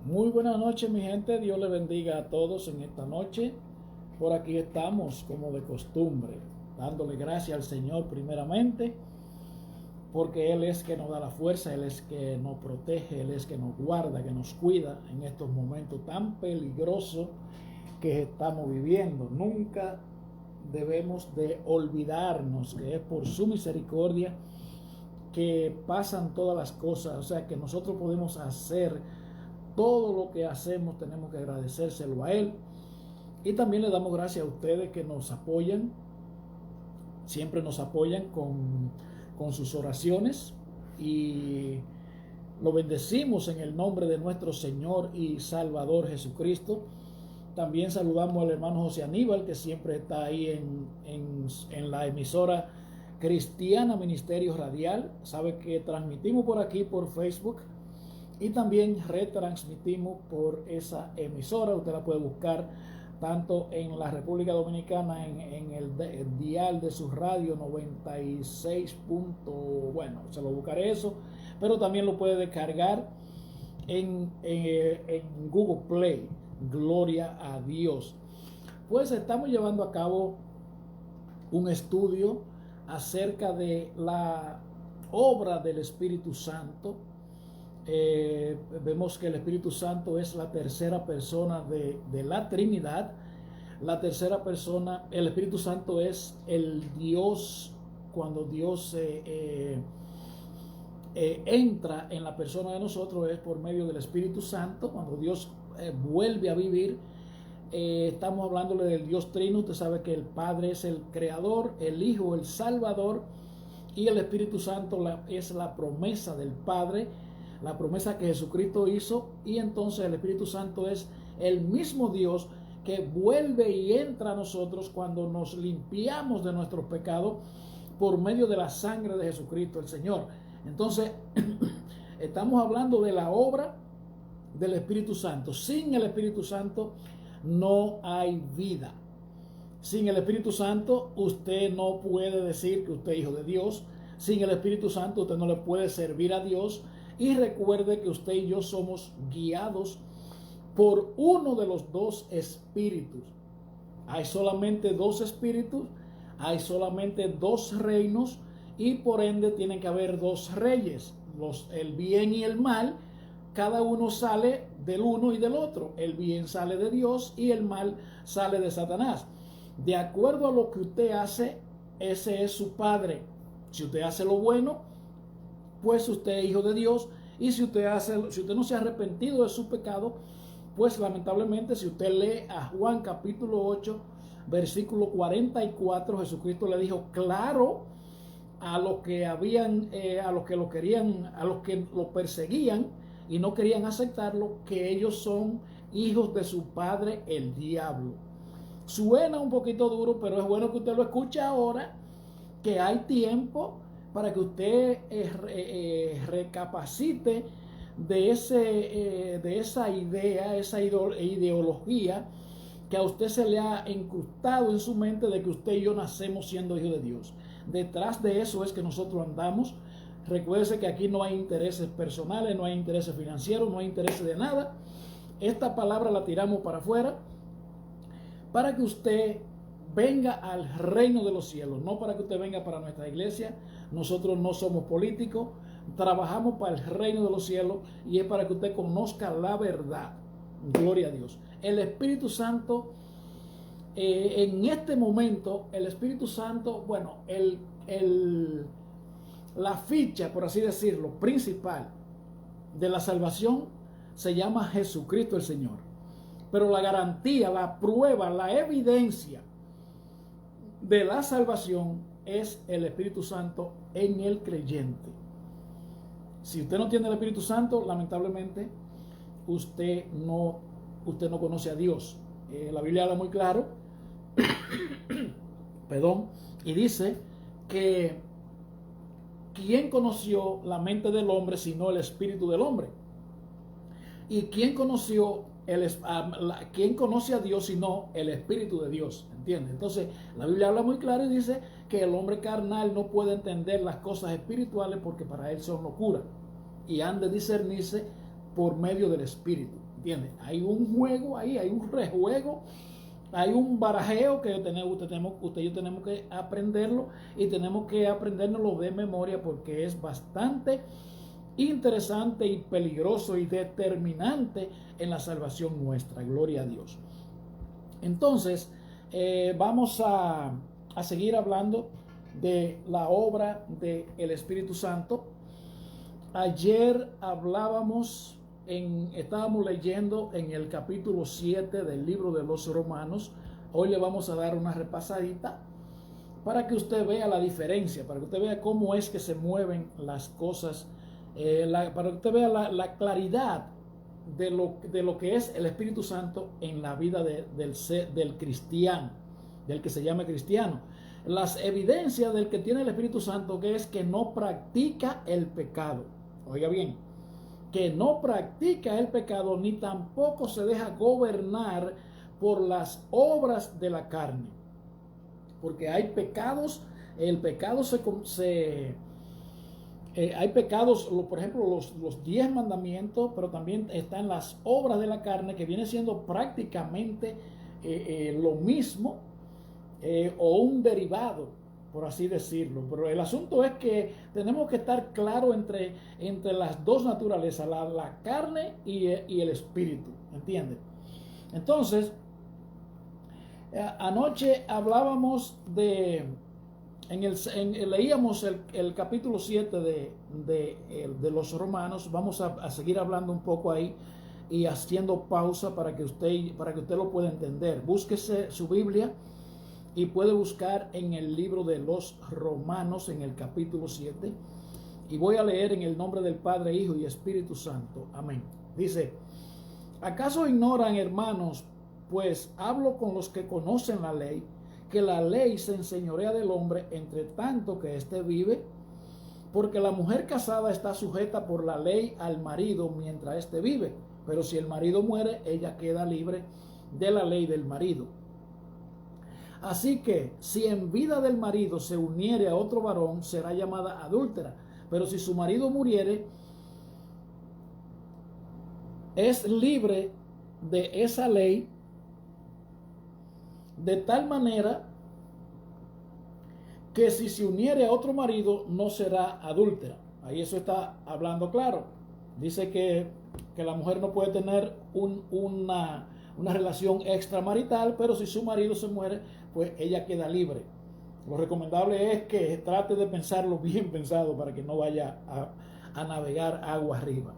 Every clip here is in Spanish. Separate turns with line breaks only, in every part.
Muy buenas noches, mi gente. Dios le bendiga a todos en esta noche. Por aquí estamos, como de costumbre, dándole gracias al Señor primeramente, porque Él es que nos da la fuerza, Él es que nos protege, Él es que nos guarda, que nos cuida en estos momentos tan peligrosos que estamos viviendo. Nunca debemos de olvidarnos que es por su misericordia que pasan todas las cosas, o sea que nosotros podemos hacer todo lo que hacemos, tenemos que agradecérselo a Él. Y también le damos gracias a ustedes que nos apoyan, siempre nos apoyan con sus oraciones, y lo bendecimos en el nombre de nuestro Señor y Salvador Jesucristo. También saludamos al hermano José Aníbal, que siempre está ahí en la emisora Cristiana Ministerio Radial. Sabe que transmitimos por aquí por Facebook y también retransmitimos por esa emisora. Usted la puede buscar tanto en la República Dominicana en el dial de su radio 96 bueno, se lo buscaré eso, pero también lo puede descargar en Google Play. Gloria a Dios. Pues estamos llevando a cabo un estudio acerca de la obra del Espíritu Santo. Vemos que el Espíritu Santo es la tercera persona de la Trinidad. La tercera persona, el Espíritu Santo es el Dios. Cuando Dios entra en la persona de nosotros es por medio del Espíritu Santo. Cuando Dios vuelve a vivir, estamos hablándole del Dios Trino. Usted sabe que el Padre es el Creador, el Hijo el Salvador, y el Espíritu Santo es la promesa del Padre, la promesa que Jesucristo hizo. Y entonces el Espíritu Santo es el mismo Dios que vuelve y entra a nosotros cuando nos limpiamos de nuestros pecados por medio de la sangre de Jesucristo el Señor. Entonces estamos hablando de la obra del Espíritu Santo. Sin el Espíritu Santo no hay vida. Sin el Espíritu Santo usted no puede decir que usted es hijo de Dios. Sin el Espíritu Santo usted no le puede servir a Dios. Y recuerde que usted y yo somos guiados por uno de los dos espíritus. Hay solamente dos espíritus, hay solamente dos reinos, y por ende tienen que haber dos reyes, el bien y el mal. Cada uno sale del uno y del otro. El bien sale de Dios y el mal sale de Satanás. De acuerdo a lo que usted hace, ese es su padre. Si usted hace lo bueno, pues usted es hijo de Dios. Y si usted no se ha arrepentido de su pecado, pues lamentablemente, si usted lee a Juan capítulo 8, versículo 44, Jesucristo le dijo claro a los que a los que lo querían, a los que lo perseguían y no querían aceptarlo, que ellos son hijos de su padre el diablo. Suena un poquito duro, pero es bueno que usted lo escuche ahora, que hay tiempo para que usted recapacite de esa idea, esa ideología que a usted se le ha incrustado en su mente de que usted y yo nacemos siendo hijos de Dios. Detrás de eso es que nosotros andamos. Recuérdese que aquí no hay intereses personales, no hay intereses financieros, no hay intereses de nada. Esta palabra la tiramos para afuera para que usted venga al reino de los cielos, no para que usted venga para nuestra iglesia. Nosotros no somos políticos, trabajamos para el reino de los cielos, y es para que usted conozca la verdad. Gloria a Dios. El Espíritu Santo, en este momento, el Espíritu Santo, bueno, la ficha, por así decirlo, principal de la salvación se llama Jesucristo el Señor. Pero la garantía, la prueba, la evidencia de la salvación es el Espíritu Santo en el creyente. Si usted no tiene el Espíritu Santo, lamentablemente usted no conoce a Dios. La Biblia habla muy claro perdón, y dice que ¿quién conoció la mente del hombre sino el espíritu del hombre? ¿Y quién conoce a Dios sino el Espíritu de Dios? ¿Entiende? Entonces la Biblia habla muy claro y dice que el hombre carnal no puede entender las cosas espirituales porque para él son locura, y han de discernirse por medio del Espíritu. ¿entiendes? Hay un juego ahí, hay un rejuego, hay un barajeo que usted y yo tenemos que aprenderlo, y tenemos que aprendérnoslo de memoria, porque es bastante interesante y peligroso y determinante en la salvación nuestra. Gloria a Dios. Entonces, vamos a seguir hablando de la obra del Espíritu Santo. Ayer estábamos leyendo en el capítulo 7 del libro de los Romanos. Hoy le vamos a dar una repasadita para que usted vea la diferencia, para que usted vea cómo es que se mueven las cosas, para que usted vea la claridad de lo que es el Espíritu Santo en la vida del cristiano, del que se llama cristiano. Las evidencias del que tiene el Espíritu Santo, que es que no practica el pecado. Oiga bien, que no practica el pecado, ni tampoco se deja gobernar por las obras de la carne. Porque hay pecados, el pecado hay pecados, por ejemplo, los 10 mandamientos, pero también están las obras de la carne, que viene siendo prácticamente lo mismo, o un derivado, por así decirlo. Pero el asunto es que tenemos que estar claro entre las dos naturalezas, la carne y el espíritu, ¿entiendes? Entonces, anoche hablábamos leíamos el capítulo 7 de los Romanos. Vamos a seguir hablando un poco ahí y haciendo pausa para que usted lo pueda entender. Búsquese su Biblia y puede buscar en el libro de los Romanos, en el capítulo 7, y voy a leer en el nombre del Padre, Hijo y Espíritu Santo. Amén. Dice: ¿acaso ignoran, hermanos, pues hablo con los que conocen la ley, que la ley se enseñorea del hombre entre tanto que éste vive? Porque la mujer casada está sujeta por la ley al marido mientras éste vive, pero si el marido muere, ella queda libre de la ley del marido. Así que si en vida del marido se uniere a otro varón, será llamada adúltera, pero si su marido muriere, es libre de esa ley, de tal manera que si se uniere a otro marido, no será adúltera. Ahí eso está hablando claro. Dice que la mujer no puede tener una relación extramarital, pero si su marido se muere, pues ella queda libre. Lo recomendable es que trate de pensarlo bien pensado para que no vaya a navegar agua arriba.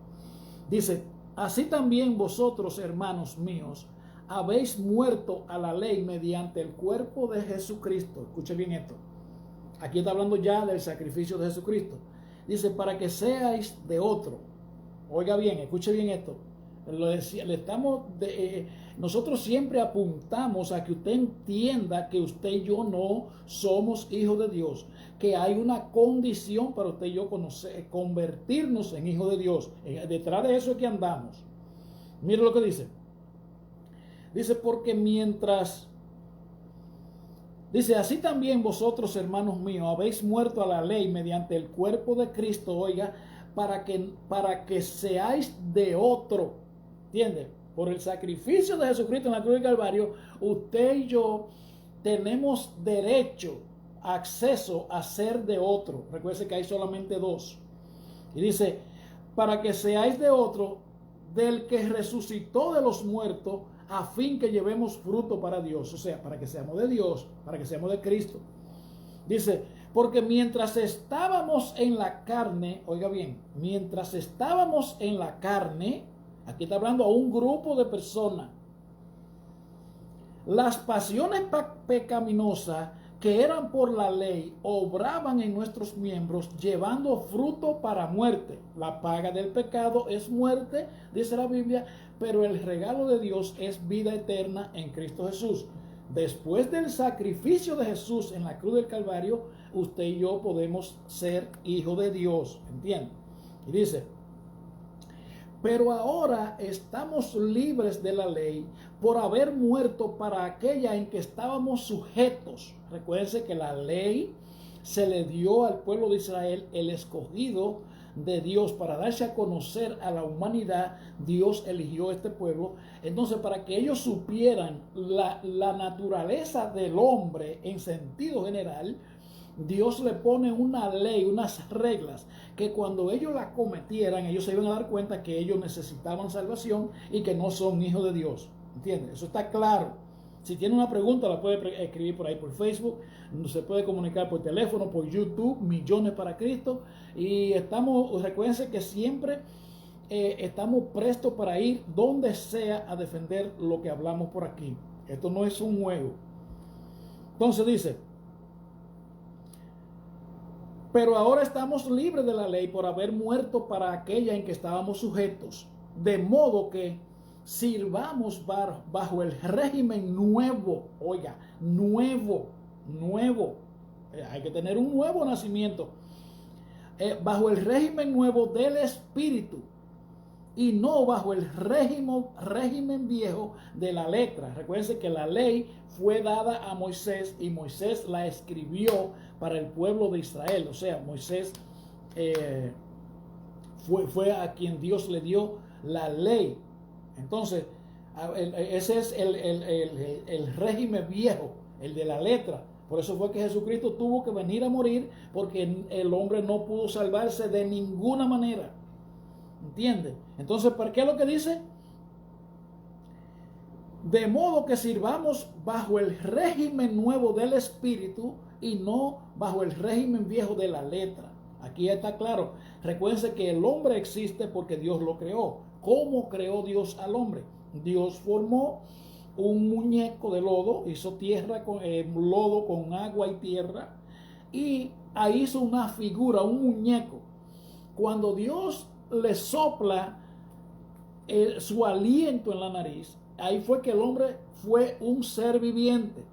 Dice: así también vosotros, hermanos míos, habéis muerto a la ley mediante el cuerpo de Jesucristo. Escuche bien esto. Aquí está hablando ya del sacrificio de Jesucristo. Dice: para que seáis de otro. Oiga bien, escuche bien esto. Nosotros siempre apuntamos a que usted entienda que usted y yo no somos hijos de Dios, que hay una condición para usted y yo convertirnos en hijos de Dios. Detrás de eso es que andamos. Mire lo que dice. Dice: porque dice, así también vosotros, hermanos míos, habéis muerto a la ley mediante el cuerpo de Cristo, oiga, para que seáis de otro. ¿Entiende? Por el sacrificio de Jesucristo en la cruz del Calvario, usted y yo tenemos derecho, acceso a ser de otro. Recuerde que hay solamente dos. Y dice: para que seáis de otro, del que resucitó de los muertos, a fin que llevemos fruto para Dios. O sea, para que seamos de Dios, para que seamos de Cristo. Dice: porque mientras estábamos en la carne, oiga bien, mientras estábamos en la carne, aquí está hablando a un grupo de personas, las pasiones pecaminosas que eran por la ley obraban en nuestros miembros, llevando fruto para muerte. La paga del pecado es muerte, dice la Biblia, pero el regalo de Dios es vida eterna en Cristo Jesús. Después del sacrificio de Jesús en la cruz del Calvario, usted y yo podemos ser hijos de Dios, ¿entiende? Y dice: pero ahora estamos libres de la ley por haber muerto para aquella en que estábamos sujetos. Recuérdense que la ley se le dio al pueblo de Israel, el escogido de Dios para darse a conocer a la humanidad, Dios eligió este pueblo. Entonces, para que ellos supieran la naturaleza del hombre en sentido general, Dios le pone una ley, unas reglas, que cuando ellos la cometieran, ellos se iban a dar cuenta que ellos necesitaban salvación y que no son hijos de Dios. ¿Entiendes? Eso está claro. Si tiene una pregunta, la puede escribir por ahí por Facebook, se puede comunicar por teléfono, por YouTube, Millones para Cristo. Y recuérdense que siempre estamos prestos para ir donde sea a defender lo que hablamos por aquí. Esto no es un juego. Entonces dice, pero ahora estamos libres de la ley por haber muerto para aquella en que estábamos sujetos, de modo que sirvamos bajo el régimen nuevo, oiga, nuevo, hay que tener un nuevo nacimiento, bajo el régimen nuevo del Espíritu y no bajo el régimen viejo de la letra. Recuerden que la ley fue dada a Moisés y Moisés la escribió para el pueblo de Israel. O sea, Moisés fue a quien Dios le dio la ley. Entonces, ese es el régimen viejo, el de la letra. Por eso fue que Jesucristo tuvo que venir a morir, porque el hombre no pudo salvarse de ninguna manera. ¿Entiende? Entonces, ¿por qué lo que dice? De modo que sirvamos bajo el régimen nuevo del Espíritu y no bajo el régimen viejo de la letra. Aquí está claro. Recuérdense que el hombre existe porque Dios lo creó. ¿Cómo creó Dios al hombre? Dios formó un muñeco de lodo, hizo tierra con lodo con agua y tierra, y ahí hizo una figura, un muñeco. Cuando Dios le sopla su aliento en la nariz, ahí fue que el hombre fue un ser viviente.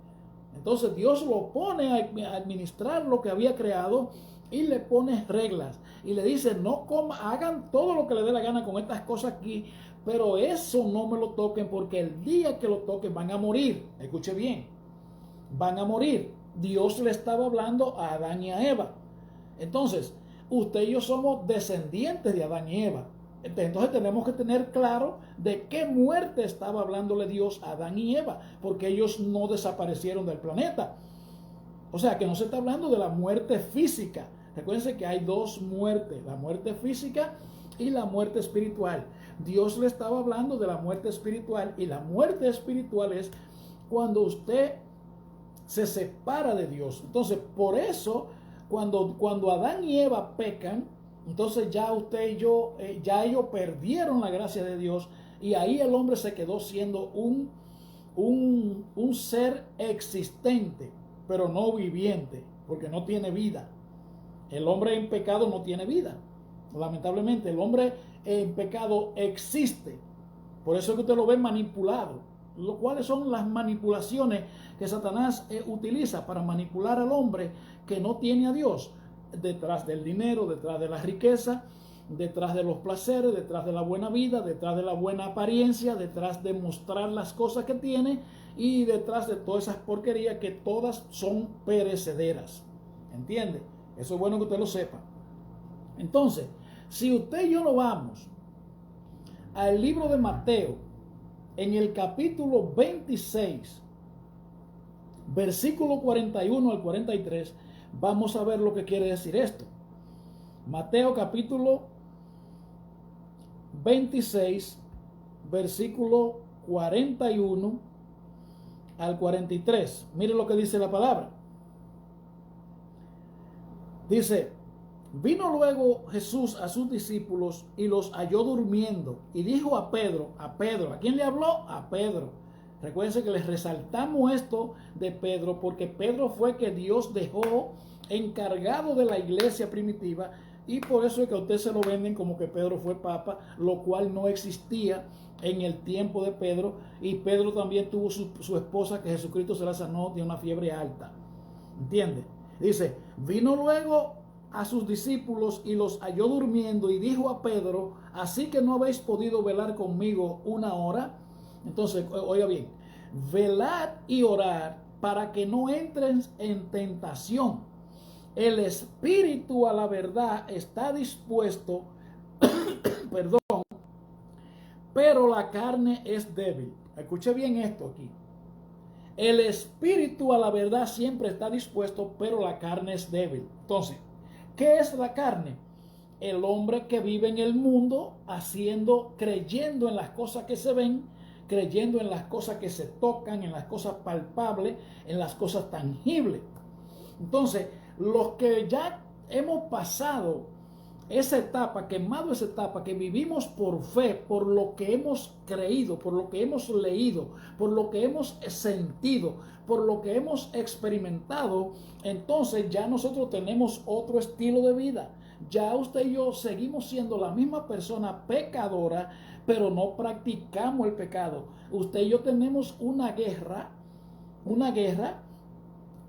Entonces Dios lo pone a administrar lo que había creado y le pone reglas y le dice: no hagan todo lo que le dé la gana con estas cosas aquí, pero eso no me lo toquen, porque el día que lo toquen van a morir. Escuche bien, van a morir. Dios le estaba hablando a Adán y a Eva. Entonces, usted y yo somos descendientes de Adán y Eva. Entonces tenemos que tener claro de qué muerte estaba hablándole Dios a Adán y Eva, porque ellos no desaparecieron del planeta. O sea que no se está hablando de la muerte física. Recuérdense que hay dos muertes: la muerte física y la muerte espiritual. Dios le estaba hablando de la muerte espiritual, y la muerte espiritual es cuando usted se separa de Dios. Entonces, por eso, cuando Adán y Eva pecan, entonces ya usted y yo, ya ellos perdieron la gracia de Dios, y ahí el hombre se quedó siendo un ser existente, pero no viviente, porque no tiene vida. El hombre en pecado no tiene vida. Lamentablemente, el hombre en pecado existe. Por eso es que usted lo ve manipulado. ¿Cuáles son las manipulaciones que Satanás utiliza para manipular al hombre que no tiene a Dios? Detrás del dinero, detrás de la riqueza, detrás de los placeres, detrás de la buena vida, detrás de la buena apariencia, detrás de mostrar las cosas que tiene, y detrás de todas esas porquerías que todas son perecederas. ¿Entiende? Eso es bueno que usted lo sepa. Entonces, si usted y yo nos vamos al libro de Mateo, en el capítulo 26, versículo 41 al 43, vamos a ver lo que quiere decir esto. Mateo capítulo 26, versículo 41 al 43. Mire lo que dice la palabra. Dice: vino luego Jesús a sus discípulos y los halló durmiendo, y dijo a Pedro, ¿a quién le habló? A Pedro. Recuérdense que les resaltamos esto de Pedro, porque Pedro fue que Dios dejó encargado de la iglesia primitiva, y por eso es que a usted se lo venden como que Pedro fue papa, lo cual no existía en el tiempo de Pedro. Y Pedro también tuvo su esposa, que Jesucristo se la sanó de una fiebre alta. ¿Entiende? Dice: vino luego a sus discípulos y los halló durmiendo, y dijo a Pedro: ¿así que no habéis podido velar conmigo una hora? Entonces, oiga bien, velad y orad para que no entren en tentación. El espíritu a la verdad está dispuesto, perdón, pero la carne es débil. Escuche bien esto aquí. El espíritu a la verdad siempre está dispuesto, pero la carne es débil. Entonces, ¿qué es la carne? El hombre que vive en el mundo creyendo en las cosas que se ven, creyendo en las cosas que se tocan, en las cosas palpables, en las cosas tangibles. Entonces, los que ya hemos pasado esa etapa, quemado esa etapa, que vivimos por fe, por lo que hemos creído, por lo que hemos leído, por lo que hemos sentido, por lo que hemos experimentado, entonces ya nosotros tenemos otro estilo de vida. Ya usted y yo seguimos siendo la misma persona pecadora, pero no practicamos el pecado. Usted y yo tenemos una guerra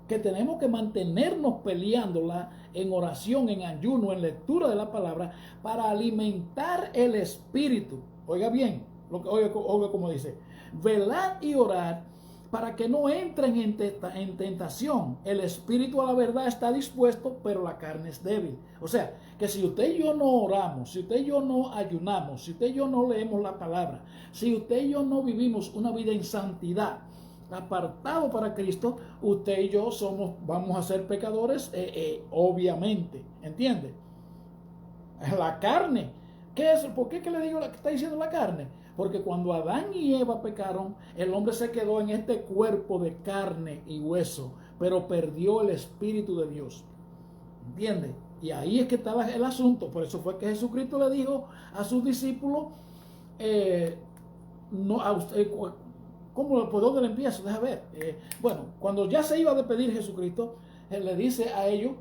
que tenemos que mantenernos peleándola en oración, en ayuno, en lectura de la palabra, para alimentar el espíritu. Oiga bien, oiga como dice, velad y orad para que no entren en tentación. El espíritu a la verdad está dispuesto, pero la carne es débil. O sea, que si usted y yo no oramos, si usted y yo no ayunamos, si usted y yo no leemos la palabra, si usted y yo no vivimos una vida en santidad, apartado para Cristo, usted y yo vamos a ser pecadores, obviamente, ¿entiende? La carne, ¿qué es? ¿Por qué le digo que está diciendo la carne? Porque cuando Adán y Eva pecaron, el hombre se quedó en este cuerpo de carne y hueso, pero perdió el Espíritu de Dios, ¿entiende? Y ahí es que está el asunto. Por eso fue que Jesucristo le dijo a sus discípulos, no a usted, ¿por dónde le empiezo? Deja ver. Bueno, cuando ya se iba a despedir Jesucristo, le dice a ellos,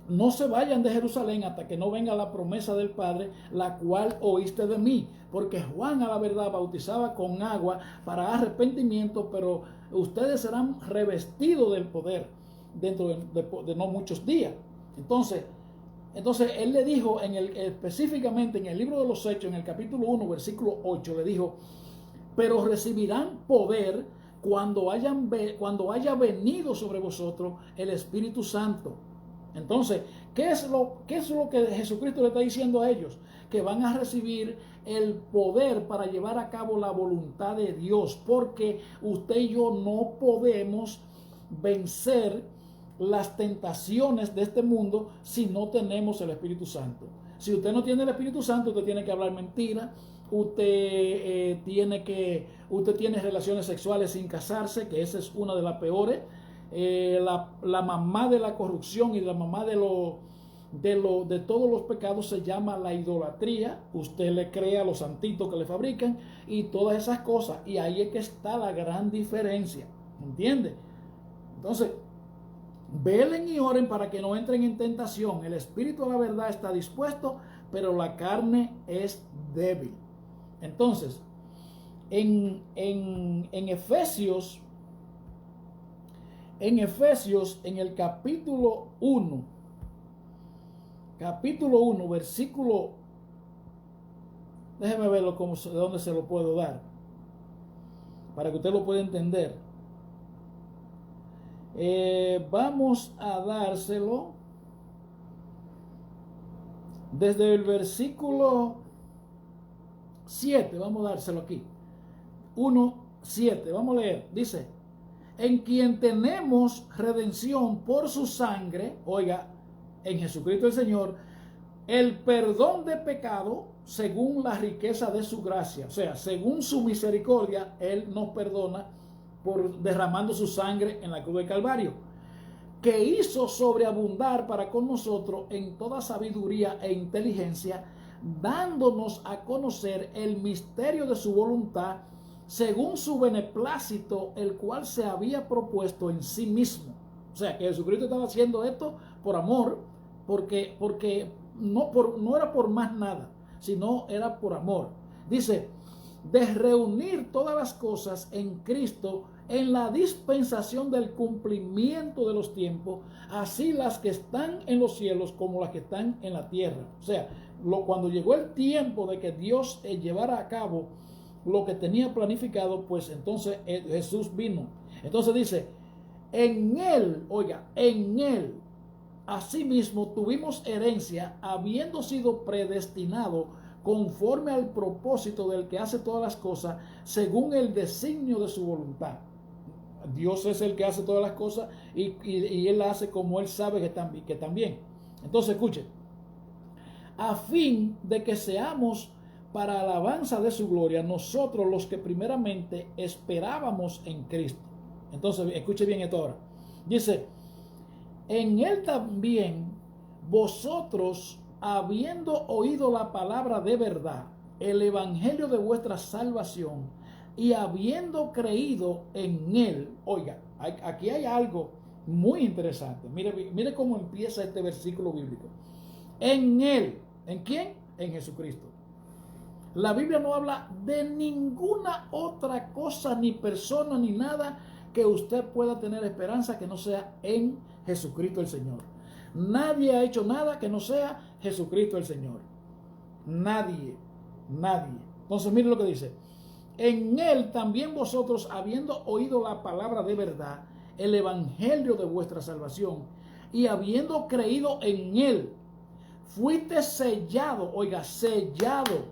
no se vayan de Jerusalén hasta que no venga la promesa del Padre, la cual oíste de mí. Porque Juan a la verdad bautizaba con agua para arrepentimiento, pero ustedes serán revestidos del poder dentro de no muchos días. Entonces él le dijo específicamente en el libro de los Hechos, en el capítulo 1, versículo 8, le dijo, pero recibirán poder cuando haya venido sobre vosotros el Espíritu Santo. Entonces, ¿qué es lo que Jesucristo le está diciendo a ellos? Que van a recibir el poder para llevar a cabo la voluntad de Dios, porque usted y yo no podemos vencer las tentaciones de este mundo si no tenemos el Espíritu Santo. Si usted no tiene el Espíritu Santo, usted tiene que hablar mentira. Usted tiene relaciones sexuales sin casarse, que esa es una de las peores. La mamá de la corrupción y la mamá de todos los pecados se llama la idolatría. Usted le cree a los santitos que le fabrican y todas esas cosas. Y ahí es que está la gran diferencia. ¿Entiende? Entonces, velen y oren para que no entren en tentación. El espíritu a la verdad está dispuesto, pero la carne es débil. Entonces, en Efesios, en el capítulo 1, versículo, déjeme verlo de dónde se lo puedo dar, para que usted lo pueda entender. Vamos a dárselo desde el versículo 7, vamos a dárselo aquí. 1:7, vamos a leer. Dice, en quien tenemos redención por su sangre, oiga, en Jesucristo el Señor, el perdón de pecado según la riqueza de su gracia. O sea, según su misericordia, Él nos perdona por derramando su sangre en la cruz del Calvario, que hizo sobreabundar para con nosotros en toda sabiduría e inteligencia, dándonos a conocer el misterio de su voluntad, según su beneplácito, el cual se había propuesto en sí mismo. O sea, que Jesucristo estaba haciendo esto por amor, porque no era por más nada, sino era por amor. Dice, de reunir todas las cosas en Cristo, en la dispensación del cumplimiento de los tiempos, así las que están en los cielos como las que están en la tierra. O sea, cuando llegó el tiempo de que Dios llevara a cabo lo que tenía planificado, pues entonces Jesús vino. Entonces dice, en Él, oiga, en Él, asimismo tuvimos herencia, habiendo sido predestinado conforme al propósito del que hace todas las cosas, según el designio de su voluntad. Dios es el que hace todas las cosas y Él hace como Él sabe que están bien. Entonces, escuche, a fin de que seamos para alabanza de su gloria, nosotros los que primeramente esperábamos en Cristo. Entonces, escuche bien esto ahora. Dice, en Él también vosotros, habiendo oído la palabra de verdad, el evangelio de vuestra salvación, y habiendo creído en Él. Oiga, aquí hay algo muy interesante. Mire cómo empieza este versículo bíblico. En Él. ¿En quién? En Jesucristo. La Biblia no habla de ninguna otra cosa, ni persona, ni nada que usted pueda tener esperanza que no sea en Jesucristo el Señor. Nadie ha hecho nada que no sea Jesucristo el Señor. Nadie. Entonces mire lo que dice. En Él también vosotros, habiendo oído la palabra de verdad, el evangelio de vuestra salvación, y habiendo creído en Él, fuiste sellado, oiga, sellado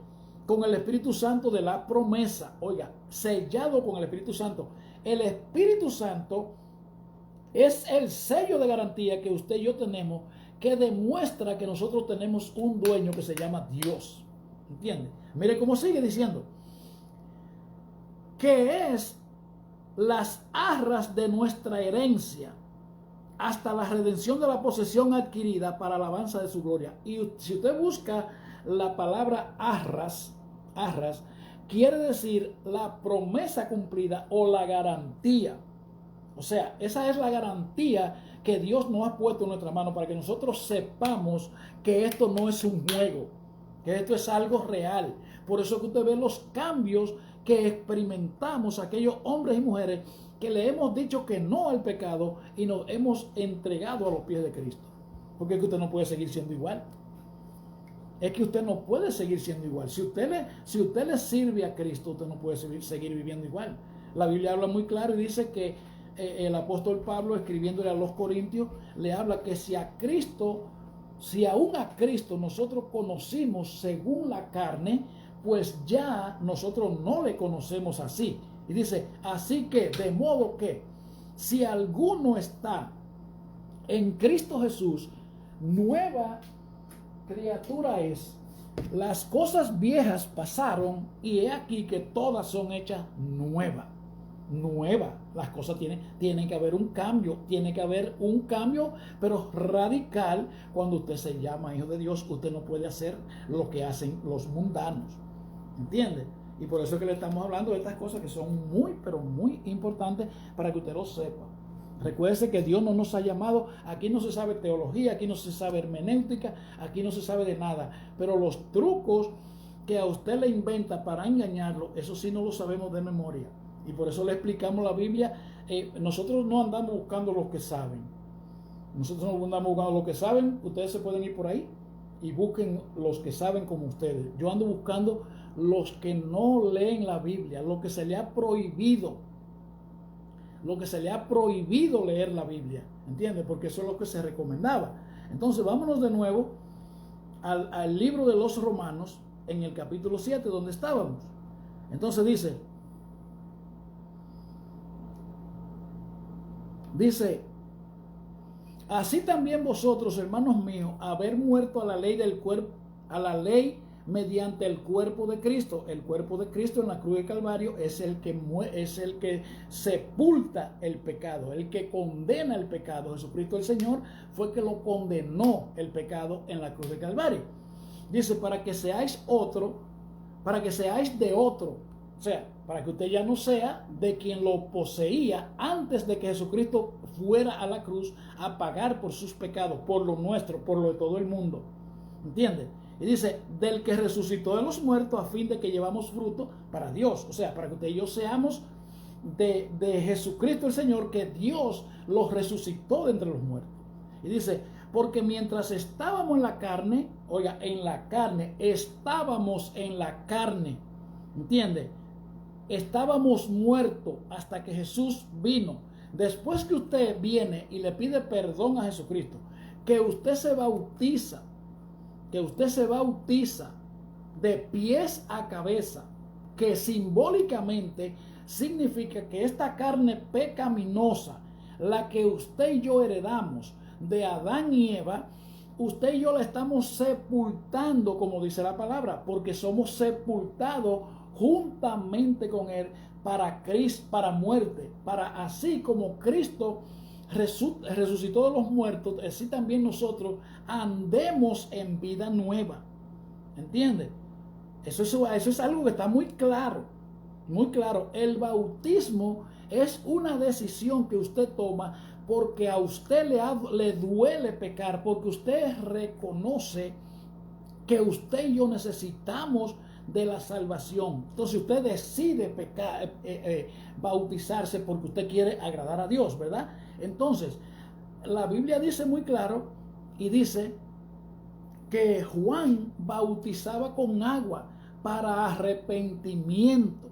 con el Espíritu Santo de la promesa. Oiga, sellado con el Espíritu Santo. El Espíritu Santo es el sello de garantía que usted y yo tenemos, que demuestra que nosotros tenemos un dueño que se llama Dios. ¿Entiende? Mire cómo sigue diciendo. Que es las arras de nuestra herencia, hasta la redención de la posesión adquirida para alabanza de su gloria. Y si usted busca la palabra arras, quiere decir la promesa cumplida o la garantía. O sea, esa es la garantía que Dios nos ha puesto en nuestra mano para que nosotros sepamos que esto no es un juego, que esto es algo real. Por eso que usted ve los cambios que experimentamos aquellos hombres y mujeres que le hemos dicho que no al pecado y nos hemos entregado a los pies de Cristo. Porque es que usted no puede seguir siendo igual. Es que usted no puede seguir siendo igual. Si usted le sirve a Cristo, usted no puede seguir viviendo igual. La Biblia habla muy claro y dice que el apóstol Pablo, escribiéndole a los Corintios, le habla que si aún a Cristo nosotros conocimos según la carne, pues ya nosotros no le conocemos así. Y dice, así que, de modo que, si alguno está en Cristo Jesús, nueva criatura es. Las cosas viejas pasaron y he aquí que todas son hechas nuevas. Las cosas tienen que haber un cambio, pero radical. Cuando usted se llama hijo de Dios, usted no puede hacer lo que hacen los mundanos. ¿Entiende? Y por eso es que le estamos hablando de estas cosas que son muy, pero muy importantes para que usted lo sepa. Recuerde que Dios no nos ha llamado, aquí no se sabe teología, aquí no se sabe hermenéutica, aquí no se sabe de nada. Pero los trucos que a usted le inventa para engañarlo, eso sí no lo sabemos de memoria. Y por eso le explicamos la Biblia. Nosotros no andamos buscando los que saben. Nosotros no andamos buscando los que saben. Ustedes se pueden ir por ahí y busquen los que saben como ustedes. Yo ando buscando los que no leen la Biblia, lo que se le ha prohibido leer la Biblia, ¿entiendes? Porque eso es lo que se recomendaba. Entonces vámonos de nuevo al libro de los Romanos, en el capítulo 7, donde estábamos. Entonces dice, así también vosotros, hermanos míos, haber muerto a la ley del cuerpo, a la ley mediante el cuerpo de Cristo. El cuerpo de Cristo en la cruz de Calvario es el que sepulta el pecado, el que condena el pecado. Jesucristo el Señor fue el que lo condenó el pecado en la cruz de Calvario. Dice, para que seáis de otro. O sea, para que usted ya no sea de quien lo poseía antes de que Jesucristo fuera a la cruz a pagar por sus pecados, por lo nuestro, por lo de todo el mundo. ¿Entiende? Y dice, del que resucitó de los muertos a fin de que llevamos fruto para Dios. O sea, para que usted y yo seamos de Jesucristo el Señor, que Dios los resucitó de entre los muertos. Y dice, porque mientras estábamos en la carne, oiga, estábamos en la carne. ¿Entiende? Estábamos muertos hasta que Jesús vino. Después que usted viene y le pide perdón a Jesucristo, que usted se bautiza, de pies a cabeza, que simbólicamente significa que esta carne pecaminosa, la que usted y yo heredamos de Adán y Eva, usted y yo la estamos sepultando, como dice la palabra, porque somos sepultados juntamente con Él para Cristo, para muerte, para así como Cristo resucitó de los muertos, así también nosotros andemos en vida nueva. ¿Entiende? Eso es algo que está muy claro, muy claro. El bautismo es una decisión que usted toma porque a usted le duele pecar, porque usted reconoce que usted y yo necesitamos de la salvación. Entonces usted decide pecar, bautizarse porque usted quiere agradar a Dios, ¿verdad? Entonces, la Biblia dice muy claro y dice que Juan bautizaba con agua para arrepentimiento.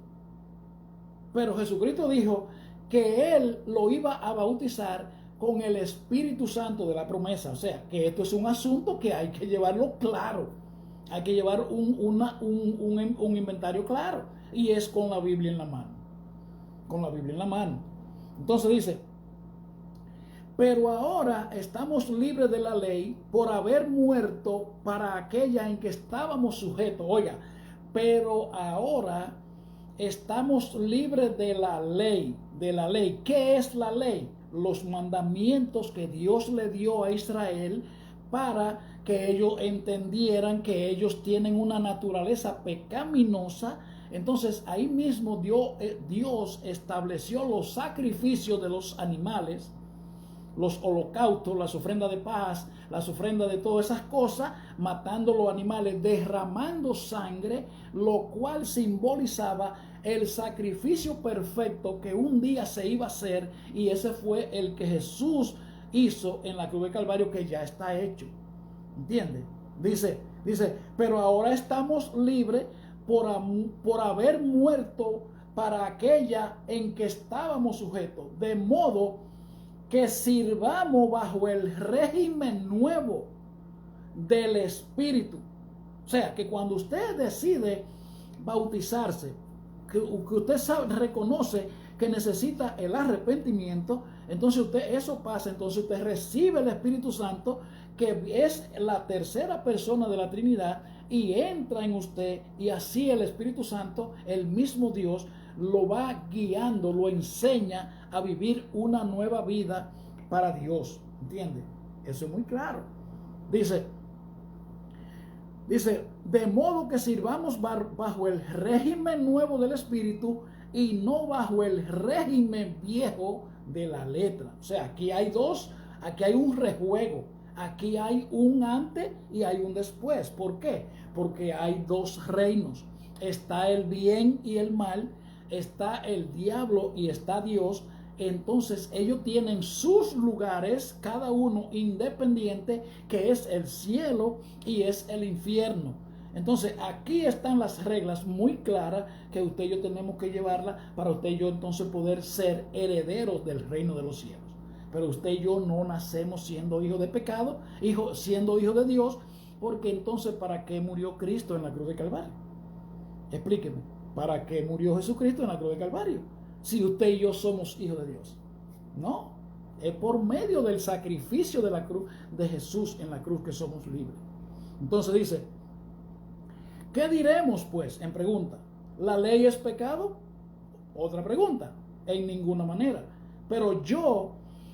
Pero Jesucristo dijo que Él lo iba a bautizar con el Espíritu Santo de la promesa. O sea, que esto es un asunto que hay que llevarlo claro. Hay que llevar un inventario claro. Y es con la Biblia en la mano. Con la Biblia en la mano. Entonces dice, pero ahora estamos libres de la ley por haber muerto para aquella en que estábamos sujetos. Oiga, pero ahora estamos libres de la ley. De la ley. ¿Qué es la ley? Los mandamientos que Dios le dio a Israel para que ellos entendieran que ellos tienen una naturaleza pecaminosa. Entonces ahí mismo Dios estableció los sacrificios de los animales, los holocaustos, las ofrendas de paz, las ofrendas de todas esas cosas, matando los animales, derramando sangre, lo cual simbolizaba el sacrificio perfecto que un día se iba a hacer, y ese fue el que Jesús hizo en la cruz de Calvario, que ya está hecho. ¿Entiende? Dice, pero ahora estamos libres por haber muerto para aquella en que estábamos sujetos, de modo que sirvamos bajo el régimen nuevo del Espíritu. O sea, que cuando usted decide bautizarse, que usted reconoce que necesita el arrepentimiento, entonces eso pasa, entonces usted recibe el Espíritu Santo, que es la tercera persona de la Trinidad, y entra en usted, y así el Espíritu Santo, el mismo Dios, lo va guiando, lo enseña a vivir una nueva vida para Dios. ¿Entiende? Eso es muy claro. Dice, de modo que sirvamos bajo el régimen nuevo del Espíritu y no bajo el régimen viejo de la letra. O sea, aquí hay un rejuego. Aquí hay un antes y hay un después. ¿Por qué? Porque hay dos reinos. Está el bien y el mal, está el diablo y está Dios. Entonces ellos tienen sus lugares, cada uno independiente, que es el cielo y es el infierno. Entonces aquí están las reglas muy claras que usted y yo tenemos que llevarlas para usted y yo entonces poder ser herederos del reino de los cielos. Pero usted y yo no nacemos siendo hijos de pecado, siendo hijos de Dios, porque entonces ¿para qué murió Cristo en la cruz de Calvario? Explíqueme, ¿para qué murió Jesucristo en la cruz de Calvario? Si usted y yo somos hijos de Dios. No, es por medio del sacrificio de la cruz de Jesús en la cruz que somos libres. Entonces dice, ¿qué diremos pues? En pregunta, ¿la ley es pecado? Otra pregunta, en ninguna manera. Pero yo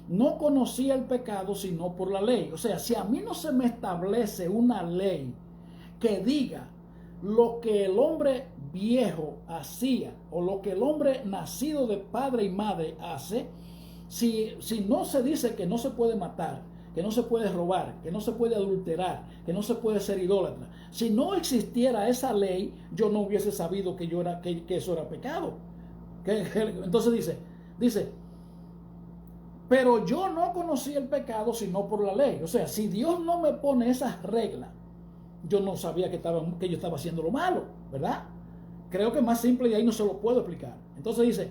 no conocía el pecado sino por la ley. O sea, si a mí no se me establece una ley que diga lo que el hombre viejo hacía o lo que el hombre nacido de padre y madre hace, si no se dice que no se puede matar, que no se puede robar, que no se puede adulterar, que no se puede ser idólatra, si no existiera esa ley, yo no hubiese sabido que eso era pecado. Entonces dice, pero yo no conocí el pecado sino por la ley. O sea, si Dios no me pone esas reglas, yo no sabía que yo estaba haciendo lo malo, ¿verdad? Creo que más simple y ahí no se lo puedo explicar. Entonces dice,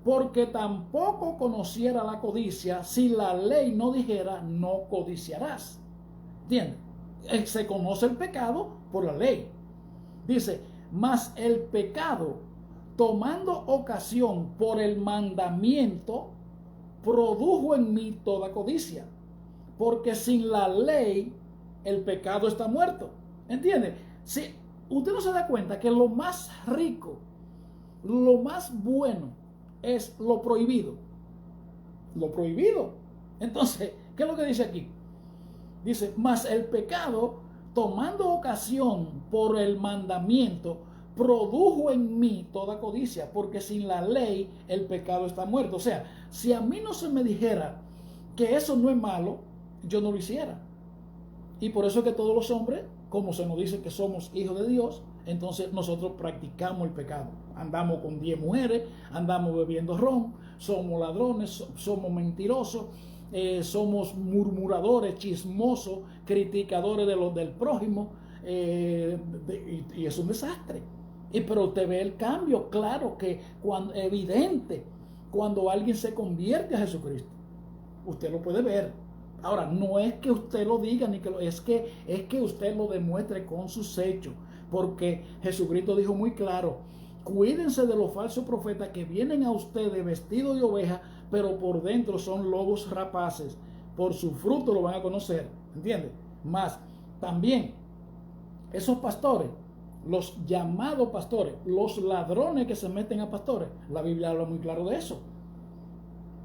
porque tampoco conociera la codicia si la ley no dijera no codiciarás. ¿Entiendes? Se conoce el pecado por la ley. Dice, mas el pecado, tomando ocasión por el mandamiento, produjo en mí toda codicia, porque sin la ley el pecado está muerto. ¿Entiende? Si usted no se da cuenta que lo más rico, lo más bueno es lo prohibido. Lo prohibido. Entonces, ¿qué es lo que dice aquí? Dice, mas el pecado, tomando ocasión por el mandamiento, produjo en mí toda codicia, porque sin la ley el pecado está muerto. O sea, si a mí no se me dijera que eso no es malo, yo no lo hiciera. Y por eso es que todos los hombres, como se nos dice que somos hijos de Dios, entonces nosotros practicamos el pecado. Andamos con 10 mujeres, andamos bebiendo ron, somos ladrones, somos mentirosos, somos murmuradores, chismosos, criticadores de los del prójimo, y es un desastre. Pero usted ve el cambio claro, que evidente, cuando alguien se convierte a Jesucristo. Usted lo puede ver. Ahora, no es que usted lo diga, ni que es que usted lo demuestre con sus hechos, porque Jesucristo dijo muy claro: cuídense de los falsos profetas que vienen a ustedes vestidos de oveja, pero por dentro son lobos rapaces. Por su fruto lo van a conocer. ¿Entiende? Más también, esos pastores, los llamados pastores, los ladrones que se meten a pastores, la Biblia habla muy claro de eso.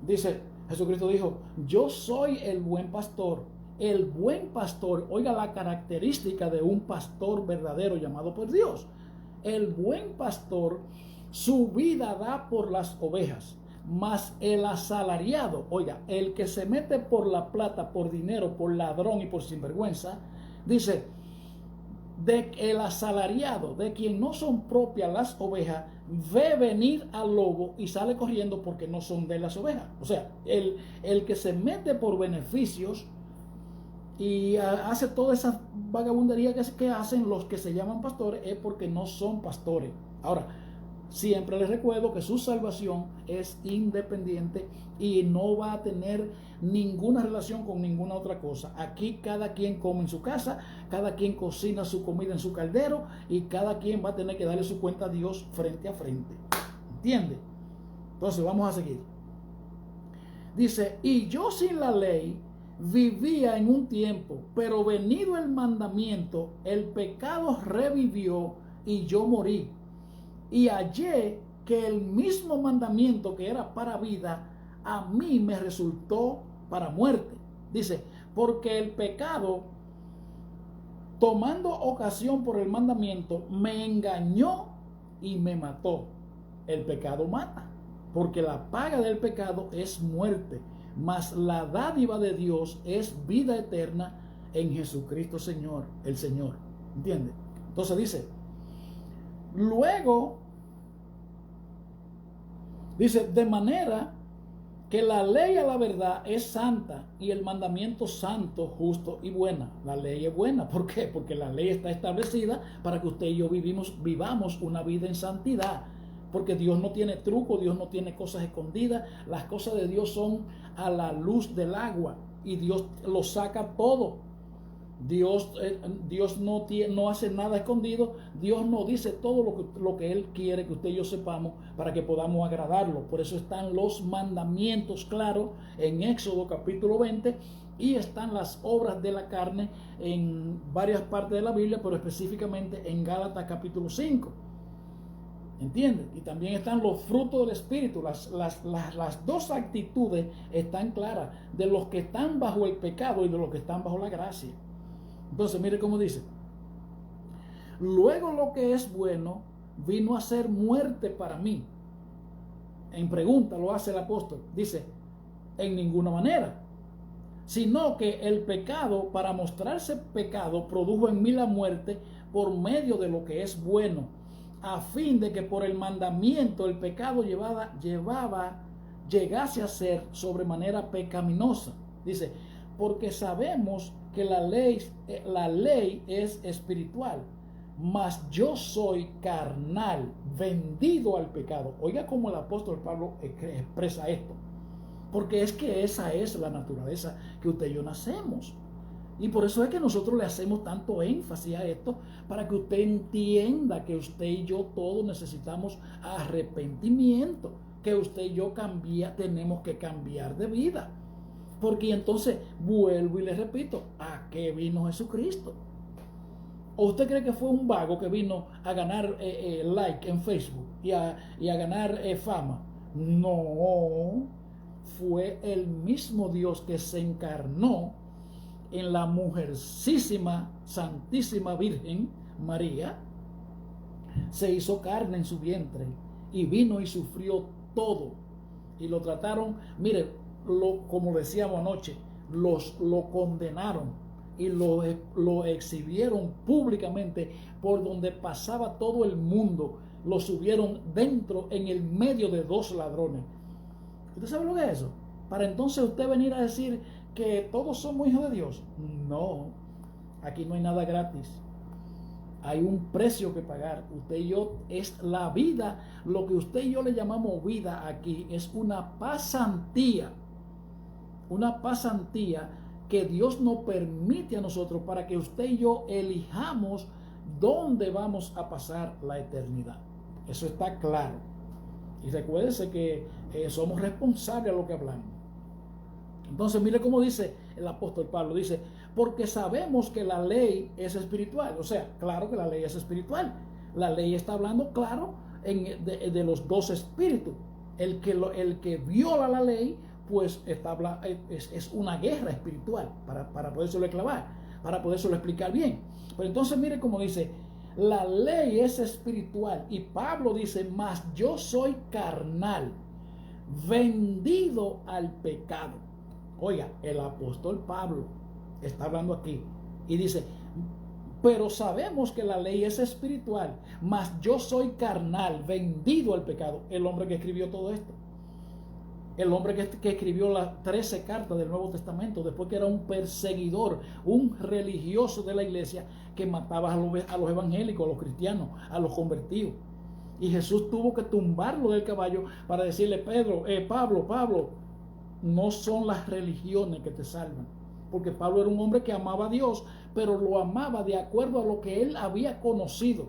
Dice, Jesucristo dijo, yo soy el buen pastor. El buen pastor, oiga la característica de un pastor verdadero llamado por Dios. El buen pastor su vida da por las ovejas, mas el asalariado, oiga, el que se mete por la plata, por dinero, por ladrón y por sinvergüenza, dice, de el asalariado, de quien no son propias las ovejas, ve venir al lobo y sale corriendo porque no son de las ovejas. O sea, el que se mete por beneficios y hace toda esa vagabundería que hacen los que se llaman pastores, es porque no son pastores. Ahora, siempre les recuerdo que su salvación es independiente y no va a tener ninguna relación con ninguna otra cosa. Aquí cada quien come en su casa, cada quien cocina su comida en su caldero y cada quien va a tener que darle su cuenta a Dios frente a frente. ¿Entiende? Entonces vamos a seguir. Dice, y yo sin la ley vivía en un tiempo, pero venido el mandamiento, el pecado revivió y yo morí. Y hallé que el mismo mandamiento que era para vida, a mí me resultó para muerte. Dice, porque el pecado, tomando ocasión por el mandamiento, me engañó y me mató. El pecado mata, porque la paga del pecado es muerte, mas la dádiva de Dios es vida eterna en Jesucristo Señor, el Señor. ¿Entiende? Entonces dice, luego, dice, de manera que la ley a la verdad es santa y el mandamiento santo, justo y buena. La ley es buena. ¿Por qué? Porque la ley está establecida para que usted y yo vivamos una vida en santidad. Porque Dios no tiene truco, Dios no tiene cosas escondidas. Las cosas de Dios son a la luz del agua y Dios lo saca todo. Dios no hace nada escondido. Dios nos dice todo lo que Él quiere que usted y yo sepamos para que podamos agradarlo. Por eso están los mandamientos claros en Éxodo capítulo 20 y están las obras de la carne en varias partes de la Biblia, pero específicamente en Gálatas capítulo 5. ¿Entiendes? Y también están los frutos del Espíritu. Las dos actitudes están claras de los que están bajo el pecado y de los que están bajo la gracia. Entonces, mire cómo dice. Luego lo que es bueno vino a ser muerte para mí. En pregunta lo hace el apóstol. Dice, en ninguna manera. Sino que el pecado, para mostrarse pecado, produjo en mí la muerte por medio de lo que es bueno, a fin de que por el mandamiento el pecado llegase a ser sobremanera pecaminosa. Dice, porque sabemos que la ley es espiritual, mas yo soy carnal, vendido al pecado. Oiga cómo el apóstol Pablo expresa esto. Porque es que esa es la naturaleza que usted y yo nacemos. Y por eso es que nosotros le hacemos tanto énfasis a esto, para que usted entienda que usted y yo todos necesitamos arrepentimiento, que usted y yo tenemos que cambiar de vida. Porque entonces vuelvo y le repito, ¿a qué vino Jesucristo? ¿O usted cree que fue un vago que vino a ganar like en Facebook y a ganar fama? No, fue el mismo Dios que se encarnó en la mujercísima, santísima Virgen María, se hizo carne en su vientre y vino y sufrió todo. Y lo trataron, mire, como decíamos anoche, lo condenaron y lo exhibieron públicamente por donde pasaba todo el mundo. Lo subieron dentro, en el medio de dos ladrones. ¿Usted sabe lo que es eso? Para entonces usted venir a decir que todos somos hijos de Dios. No, aquí no hay nada gratis. Hay un precio que pagar. Usted y yo, es la vida. Lo que usted y yo le llamamos vida aquí es una pasantía. Una pasantía que Dios nos permite a nosotros para que usted y yo elijamos dónde vamos a pasar la eternidad. Eso está claro. Y recuérdese que somos responsables de lo que hablamos. Entonces mire cómo dice el apóstol Pablo, dice, porque sabemos que la ley es espiritual. O sea, claro que la ley es espiritual. La ley está hablando, claro, de los dos espíritus. El que viola la ley, pues es una guerra espiritual, para podérselo clavar, para podérselo explicar bien. Pero entonces mire cómo dice, la ley es espiritual. Y Pablo dice, mas yo soy carnal, vendido al pecado. Oiga, el apóstol Pablo está hablando aquí y dice, pero sabemos que la ley es espiritual, mas yo soy carnal, vendido al pecado. El hombre que escribió todo esto, el hombre que escribió las 13 cartas del Nuevo Testamento, después que era un perseguidor, un religioso de la iglesia que mataba a los evangélicos, a los cristianos, a los convertidos. Y Jesús tuvo que tumbarlo del caballo para decirle, Pablo, no son las religiones que te salvan. Porque Pablo era un hombre que amaba a Dios, pero lo amaba de acuerdo a lo que él había conocido.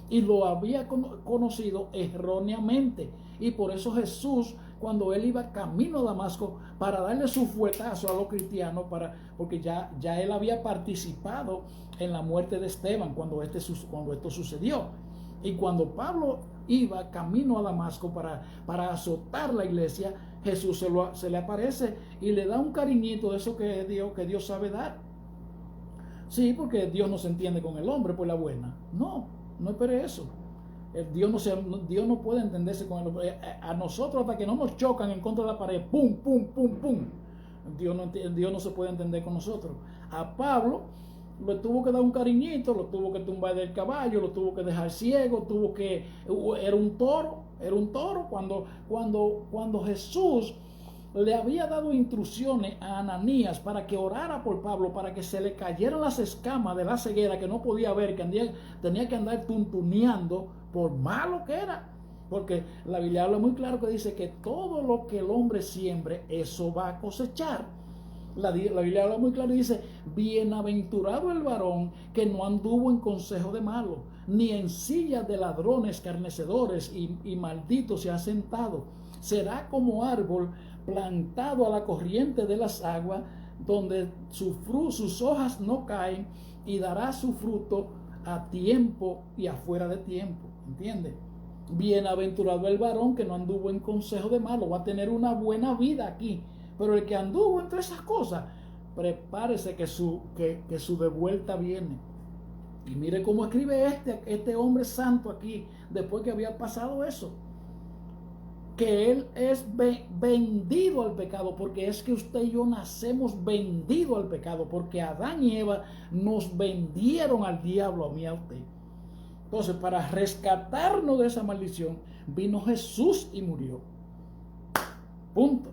Y lo había conocido erróneamente. Y por eso Jesús, cuando él iba camino a Damasco para darle su fuetazo a los cristianos, porque ya él había participado en la muerte de Esteban cuando esto sucedió. Y cuando Pablo iba camino a Damasco para azotar la iglesia, Jesús se le aparece y le da un cariñito de eso que Dios sabe dar. Sí, porque Dios no se entiende con el hombre por la buena. No espere eso. Dios no puede entenderse con el hombre. A nosotros, hasta que no nos chocan en contra de la pared, pum, pum, pum, pum, Dios no se puede entender con nosotros. A Pablo le tuvo que dar un cariñito, lo tuvo que tumbar del caballo, lo tuvo que dejar ciego, era un toro. Cuando Jesús le había dado instrucciones a Ananías para que orara por Pablo, para que se le cayeran las escamas de la ceguera, que no podía ver, que tenía que andar tuntuneando por malo que era. Porque la Biblia habla muy claro que dice que todo lo que el hombre siembre, eso va a cosechar. La Biblia habla muy claro y dice, bienaventurado el varón que no anduvo en consejo de malos, ni en sillas de ladrones, escarnecedores y malditos se ha sentado. Será como árbol plantado a la corriente de las aguas, donde sus hojas no caen, y dará su fruto a tiempo y afuera de tiempo. ¿Entiende? Bienaventurado el varón que no anduvo en consejo de malos, va a tener una buena vida aquí. Pero el que anduvo entre esas cosas, prepárese que su de vuelta viene. Y mire cómo escribe este hombre santo aquí, después que había pasado eso. Que él es vendido al pecado, porque es que usted y yo nacemos vendidos al pecado, porque Adán y Eva nos vendieron al diablo, a mí y a usted. Entonces, para rescatarnos de esa maldición, vino Jesús y murió. Punto.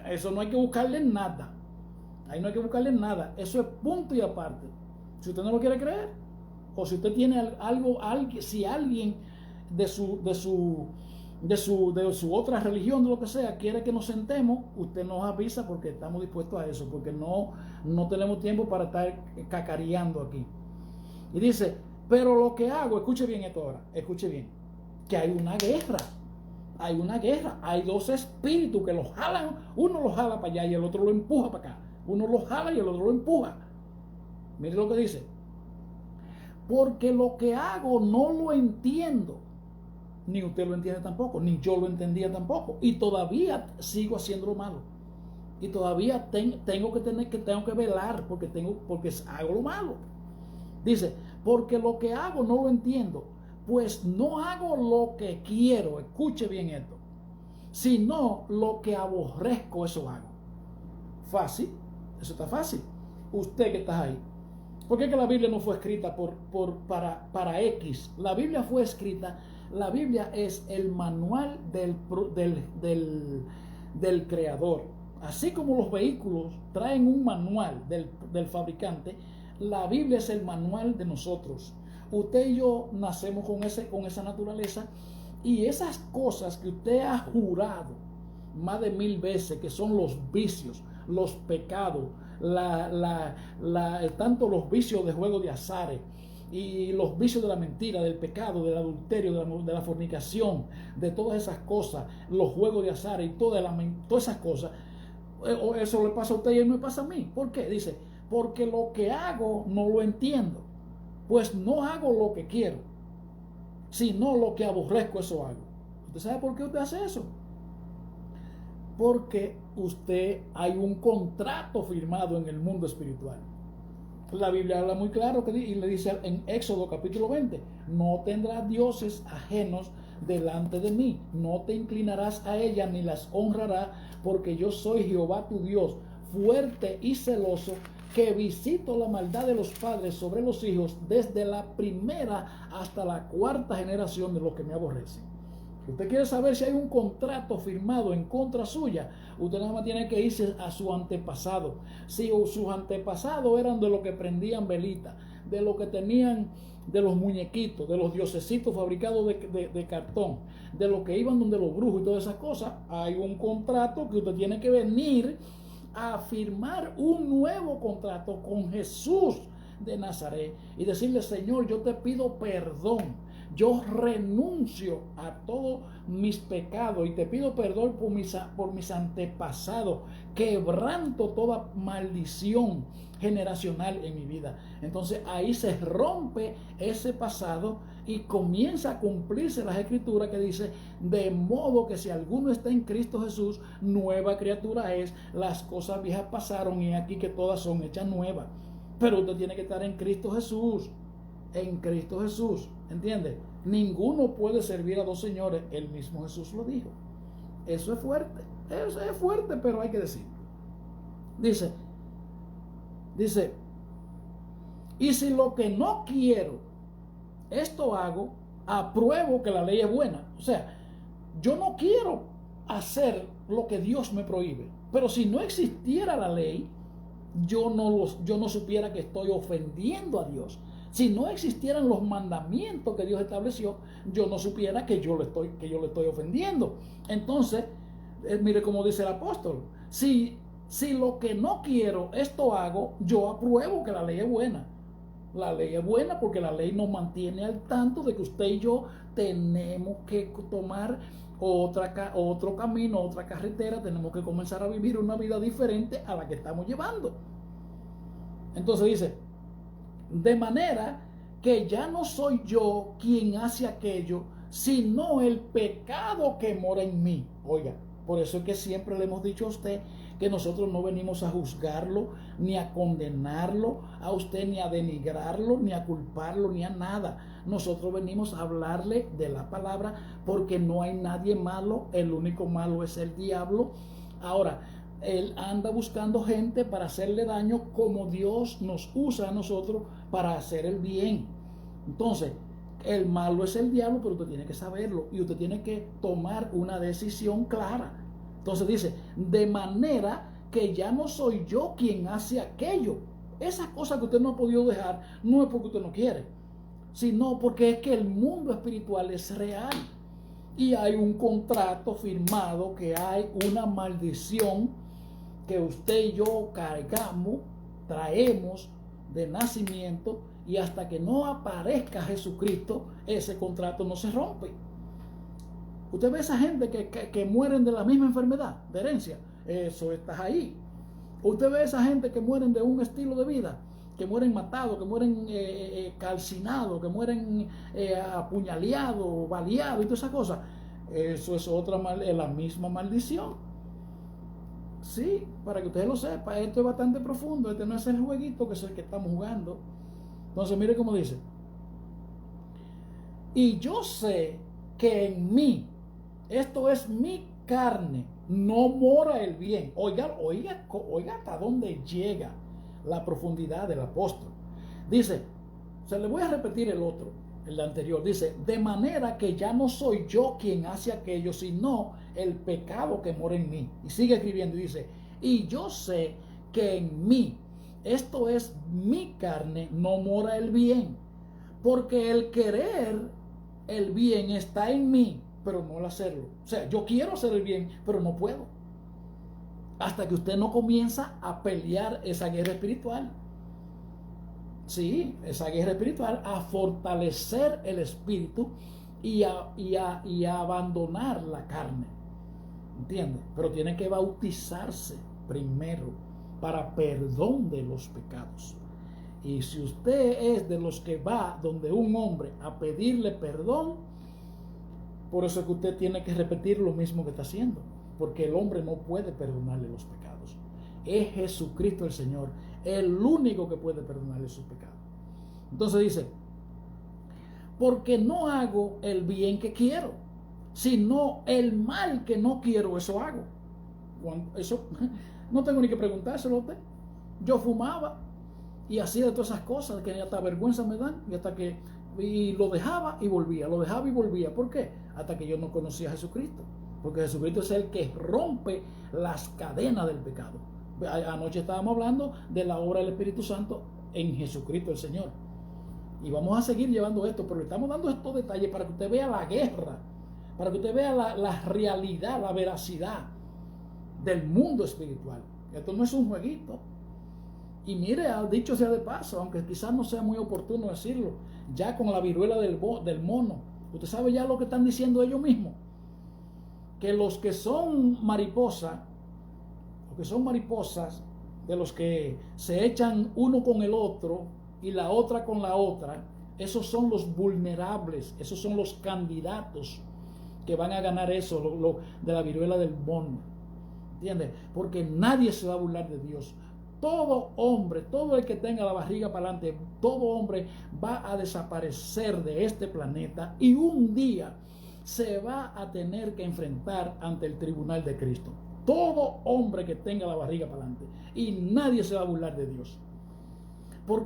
Eso no hay que buscarle nada. Ahí no hay que buscarle nada. Eso es punto y aparte. Si usted no lo quiere creer, o si usted tiene algo, si alguien de su otra religión, de lo que sea, quiere que nos sentemos, usted nos avisa, porque estamos dispuestos a eso, porque no tenemos tiempo para estar cacareando aquí. Y dice, pero lo que hago, escuche bien esto ahora, escuche bien, que hay una guerra, hay dos espíritus que los jalan, uno los jala para allá y el otro lo empuja para acá, uno los jala y el otro lo empuja. Mire lo que dice, porque lo que hago no lo entiendo, ni usted lo entiende tampoco, ni yo lo entendía tampoco, y todavía sigo haciendo lo malo, y todavía tengo que velar porque hago lo malo. Dice, porque lo que hago no lo entiendo, pues no hago lo que quiero, escuche bien esto, sino lo que aborrezco, eso hago. Fácil, eso está fácil. Usted que está ahí, ¿por qué que la Biblia no fue escrita para X? La Biblia fue escrita, la Biblia es el manual del creador. Así como los vehículos traen un manual del fabricante, la Biblia es el manual de nosotros. Usted y yo nacemos con esa naturaleza, y esas cosas que usted ha jurado más de 1000 veces, que son los vicios, los pecados, tanto los vicios de juego de azares y los vicios de la mentira, del pecado, del adulterio, de la fornicación, de todas esas cosas, los juegos de azar y todas esas cosas, eso le pasa a usted y no me pasa a mí. ¿Por qué? Dice, porque lo que hago no lo entiendo, pues no hago lo que quiero, sino lo que aborrezco, eso hago. ¿Usted sabe por qué usted hace eso? Porque hay un contrato firmado en el mundo espiritual. La Biblia habla muy claro y le dice en Éxodo capítulo 20, no tendrás dioses ajenos delante de mí, no te inclinarás a ellas ni las honrarás, porque yo soy Jehová tu Dios, fuerte y celoso, que visito la maldad de los padres sobre los hijos desde la primera hasta la cuarta generación de los que me aborrecen. Usted quiere saber si hay un contrato firmado en contra suya, usted nada más tiene que irse a su antepasado. Si sus antepasados eran de los que prendían velitas, de los que tenían, de los muñequitos, de los diosesitos fabricados de cartón, de los que iban donde los brujos y todas esas cosas, hay un contrato que usted tiene que venir a firmar un nuevo contrato con Jesús de Nazaret y decirle, Señor, yo te pido perdón. Yo renuncio a todos mis pecados y te pido perdón por mis antepasados. Quebranto toda maldición generacional en mi vida. Entonces ahí se rompe ese pasado y comienza a cumplirse las escrituras que dice, de modo que si alguno está en Cristo Jesús, nueva criatura es, las cosas viejas pasaron y aquí que todas son hechas nuevas. Pero usted tiene que estar en Cristo Jesús. En Cristo Jesús, ¿entiende? Ninguno puede servir a dos señores, el mismo Jesús lo dijo. Eso es fuerte, pero hay que decir. Dice, y si lo que no quiero, esto hago, apruebo que la ley es buena. O sea, yo no quiero hacer lo que Dios me prohíbe, pero si no existiera la ley, yo no supiera que estoy ofendiendo a Dios. Si no existieran los mandamientos que Dios estableció, yo no supiera que yo le estoy ofendiendo. Entonces, mire cómo dice el apóstol, si lo que no quiero, esto hago, yo apruebo que la ley es buena. La ley es buena porque la ley nos mantiene al tanto de que usted y yo tenemos que tomar otro camino, otra carretera, tenemos que comenzar a vivir una vida diferente a la que estamos llevando. Entonces dice, de manera que ya no soy yo quien hace aquello, sino el pecado que mora en mí. Oiga, por eso es que siempre le hemos dicho a usted que nosotros no venimos a juzgarlo, ni a condenarlo a usted, ni a denigrarlo, ni a culparlo, ni a nada. Nosotros venimos a hablarle de la palabra, porque no hay nadie malo, el único malo es el diablo. Ahora, él anda buscando gente para hacerle daño, como Dios nos usa a nosotros para hacer el bien. Entonces, el malo es el diablo, pero usted tiene que saberlo y usted tiene que tomar una decisión clara. Entonces dice, de manera que ya no soy yo quien hace aquello. Esa cosa que usted no ha podido dejar, no es porque usted no quiere. sino porque es que el mundo espiritual es real. Y hay un contrato firmado, que hay una maldición que usted y yo cargamos, traemos de nacimiento, y hasta que no aparezca Jesucristo, ese contrato no se rompe. Usted ve a esa gente que mueren de la misma enfermedad, de herencia, eso está ahí. Usted ve a esa gente que mueren de un estilo de vida, que mueren matados, que mueren calcinados, que mueren apuñaleados, baleados y todas esas cosas. Eso es la misma maldición. Sí, para que usted lo sepa, esto es bastante profundo. Este no es el jueguito que es el que estamos jugando. Entonces mire cómo dice: y yo sé que en mí, esto es mi carne, no mora el bien. Oiga hasta dónde llega la profundidad del apóstol. Dice, se le voy a repetir el anterior. Dice, de manera que ya no soy yo quien hace aquello, sino el pecado que mora en mí. Y sigue escribiendo y dice, y yo sé que en mí, esto es mi carne, no mora el bien, porque el querer el bien está en mí, pero no el hacerlo. O sea, yo quiero hacer el bien, pero no puedo. Hasta que usted no comienza a pelear esa guerra espiritual. Sí, esa guerra espiritual, a fortalecer el espíritu y a abandonar la carne. ¿Entiende? Pero tiene que bautizarse primero para perdón de los pecados. Y si usted es de los que va donde un hombre a pedirle perdón, por eso es que usted tiene que repetir lo mismo que está haciendo, porque el hombre no puede perdonarle los pecados. Es Jesucristo el Señor, el único que puede perdonarle sus pecados. Entonces dice, porque no hago el bien que quiero, sino el mal que no quiero, eso hago. Eso no tengo ni que preguntárselo a usted. Yo fumaba y hacía de todas esas cosas que hasta vergüenza me dan, y lo dejaba y volvía, lo dejaba y volvía. ¿Por qué? Hasta que yo no conocía a Jesucristo, porque Jesucristo es el que rompe las cadenas del pecado. Anoche estábamos hablando de la obra del Espíritu Santo en Jesucristo el Señor, y vamos a seguir llevando esto, pero le estamos dando estos detalles para que usted vea la guerra, para que usted vea la realidad, la veracidad del mundo espiritual. Esto no es un jueguito. Y mire, dicho sea de paso, aunque quizás no sea muy oportuno decirlo, ya con la viruela del mono, usted sabe ya lo que están diciendo ellos mismos, que los que son mariposas, de los que se echan uno con el otro y la otra con la otra, esos son los vulnerables, esos son los candidatos que van a ganar eso, de la viruela del mono. ¿Entiendes? Porque nadie se va a burlar de Dios. Todo hombre, todo el que tenga la barriga para adelante, todo hombre va a desaparecer de este planeta y un día se va a tener que enfrentar ante el tribunal de Cristo. Todo hombre que tenga la barriga para adelante, y nadie se va a burlar de Dios.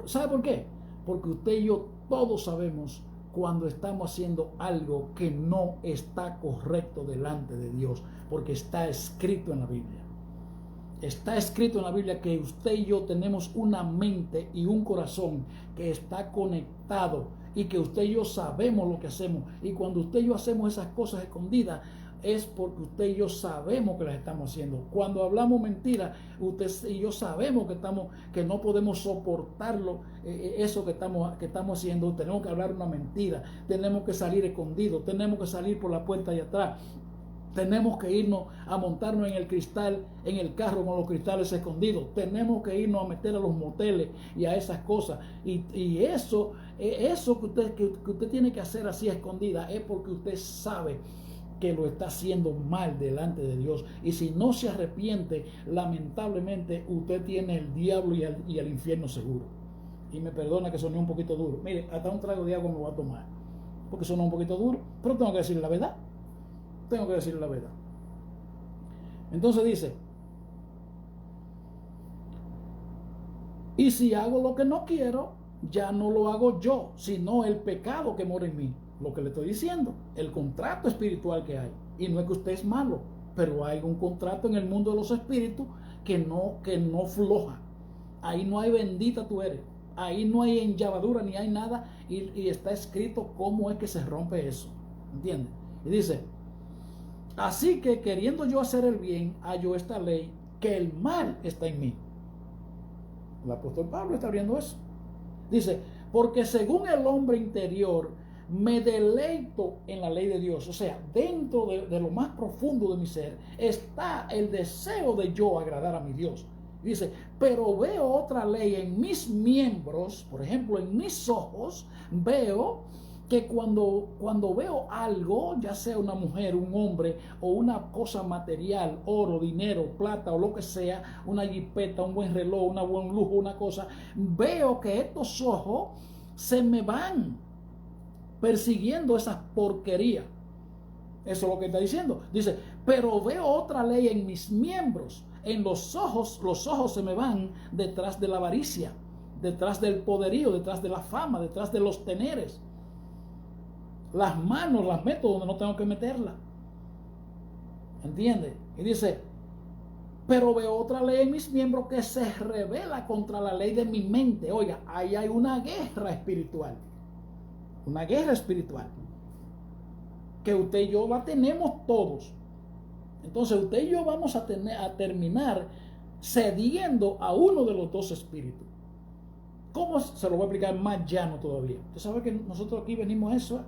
¿Sabe por qué? Porque usted y yo todos sabemos cuando estamos haciendo algo que no está correcto delante de Dios, porque está escrito en la Biblia. Está escrito en la Biblia que usted y yo tenemos una mente y un corazón que está conectado, y que usted y yo sabemos lo que hacemos. Y cuando usted y yo hacemos esas cosas escondidas, es porque usted y yo sabemos que las estamos haciendo. Cuando hablamos mentiras, usted y yo sabemos que no podemos soportarlo, eso que estamos haciendo. Tenemos que hablar una mentira, tenemos que salir escondidos, tenemos que salir por la puerta de atrás. Tenemos que irnos a montarnos en el cristal, en el carro con los cristales escondidos. Tenemos que irnos a meter a los moteles y a esas cosas. Y eso que usted tiene que hacer así a escondida es porque usted sabe que lo está haciendo mal delante de Dios. Y si no se arrepiente, lamentablemente usted tiene el diablo y el infierno seguro. Y me perdona que soné un poquito duro. Mire, hasta un trago de agua me voy a tomar, porque sonó un poquito duro, pero tengo que decir la verdad. Tengo que decir la verdad. Entonces dice, y si hago lo que no quiero, ya no lo hago yo, sino el pecado que mora en mí. Lo que le estoy diciendo, el contrato espiritual que hay. Y no es que usted es malo, pero hay un contrato en el mundo de los espíritus que no floja. Ahí no hay bendita tú eres. ahí no hay enllavadura ni hay nada, y está escrito cómo es que se rompe eso, ¿entiendes? Y dice, así que queriendo yo hacer el bien, hallo esta ley, que el mal está en mí. El apóstol Pablo está abriendo eso. Dice, porque según el hombre interior me deleito en la ley de Dios. O sea, dentro de lo más profundo de mi ser está el deseo de yo agradar a mi Dios. Dice, pero veo otra ley en mis miembros, por ejemplo, en mis ojos, veo que cuando veo algo, ya sea una mujer, un hombre o una cosa material, oro, dinero, plata o lo que sea, una jipeta, un buen reloj, una buen lujo, una cosa, veo que estos ojos se me van persiguiendo esa porquería. Eso es lo que está diciendo. Dice, pero veo otra ley en mis miembros. En los ojos se me van detrás de la avaricia, detrás del poderío, detrás de la fama, detrás de los teneres. Las manos las meto donde no tengo que meterlas. ¿Entiende? Y dice, pero veo otra ley en mis miembros que se revela contra la ley de mi mente. Oiga, ahí hay una guerra espiritual. Una guerra espiritual. Que usted y yo la tenemos todos. Entonces usted y yo vamos a terminar cediendo a uno de los dos espíritus. ¿Cómo se lo voy a explicar más llano todavía? Usted sabe que nosotros aquí venimos a eso.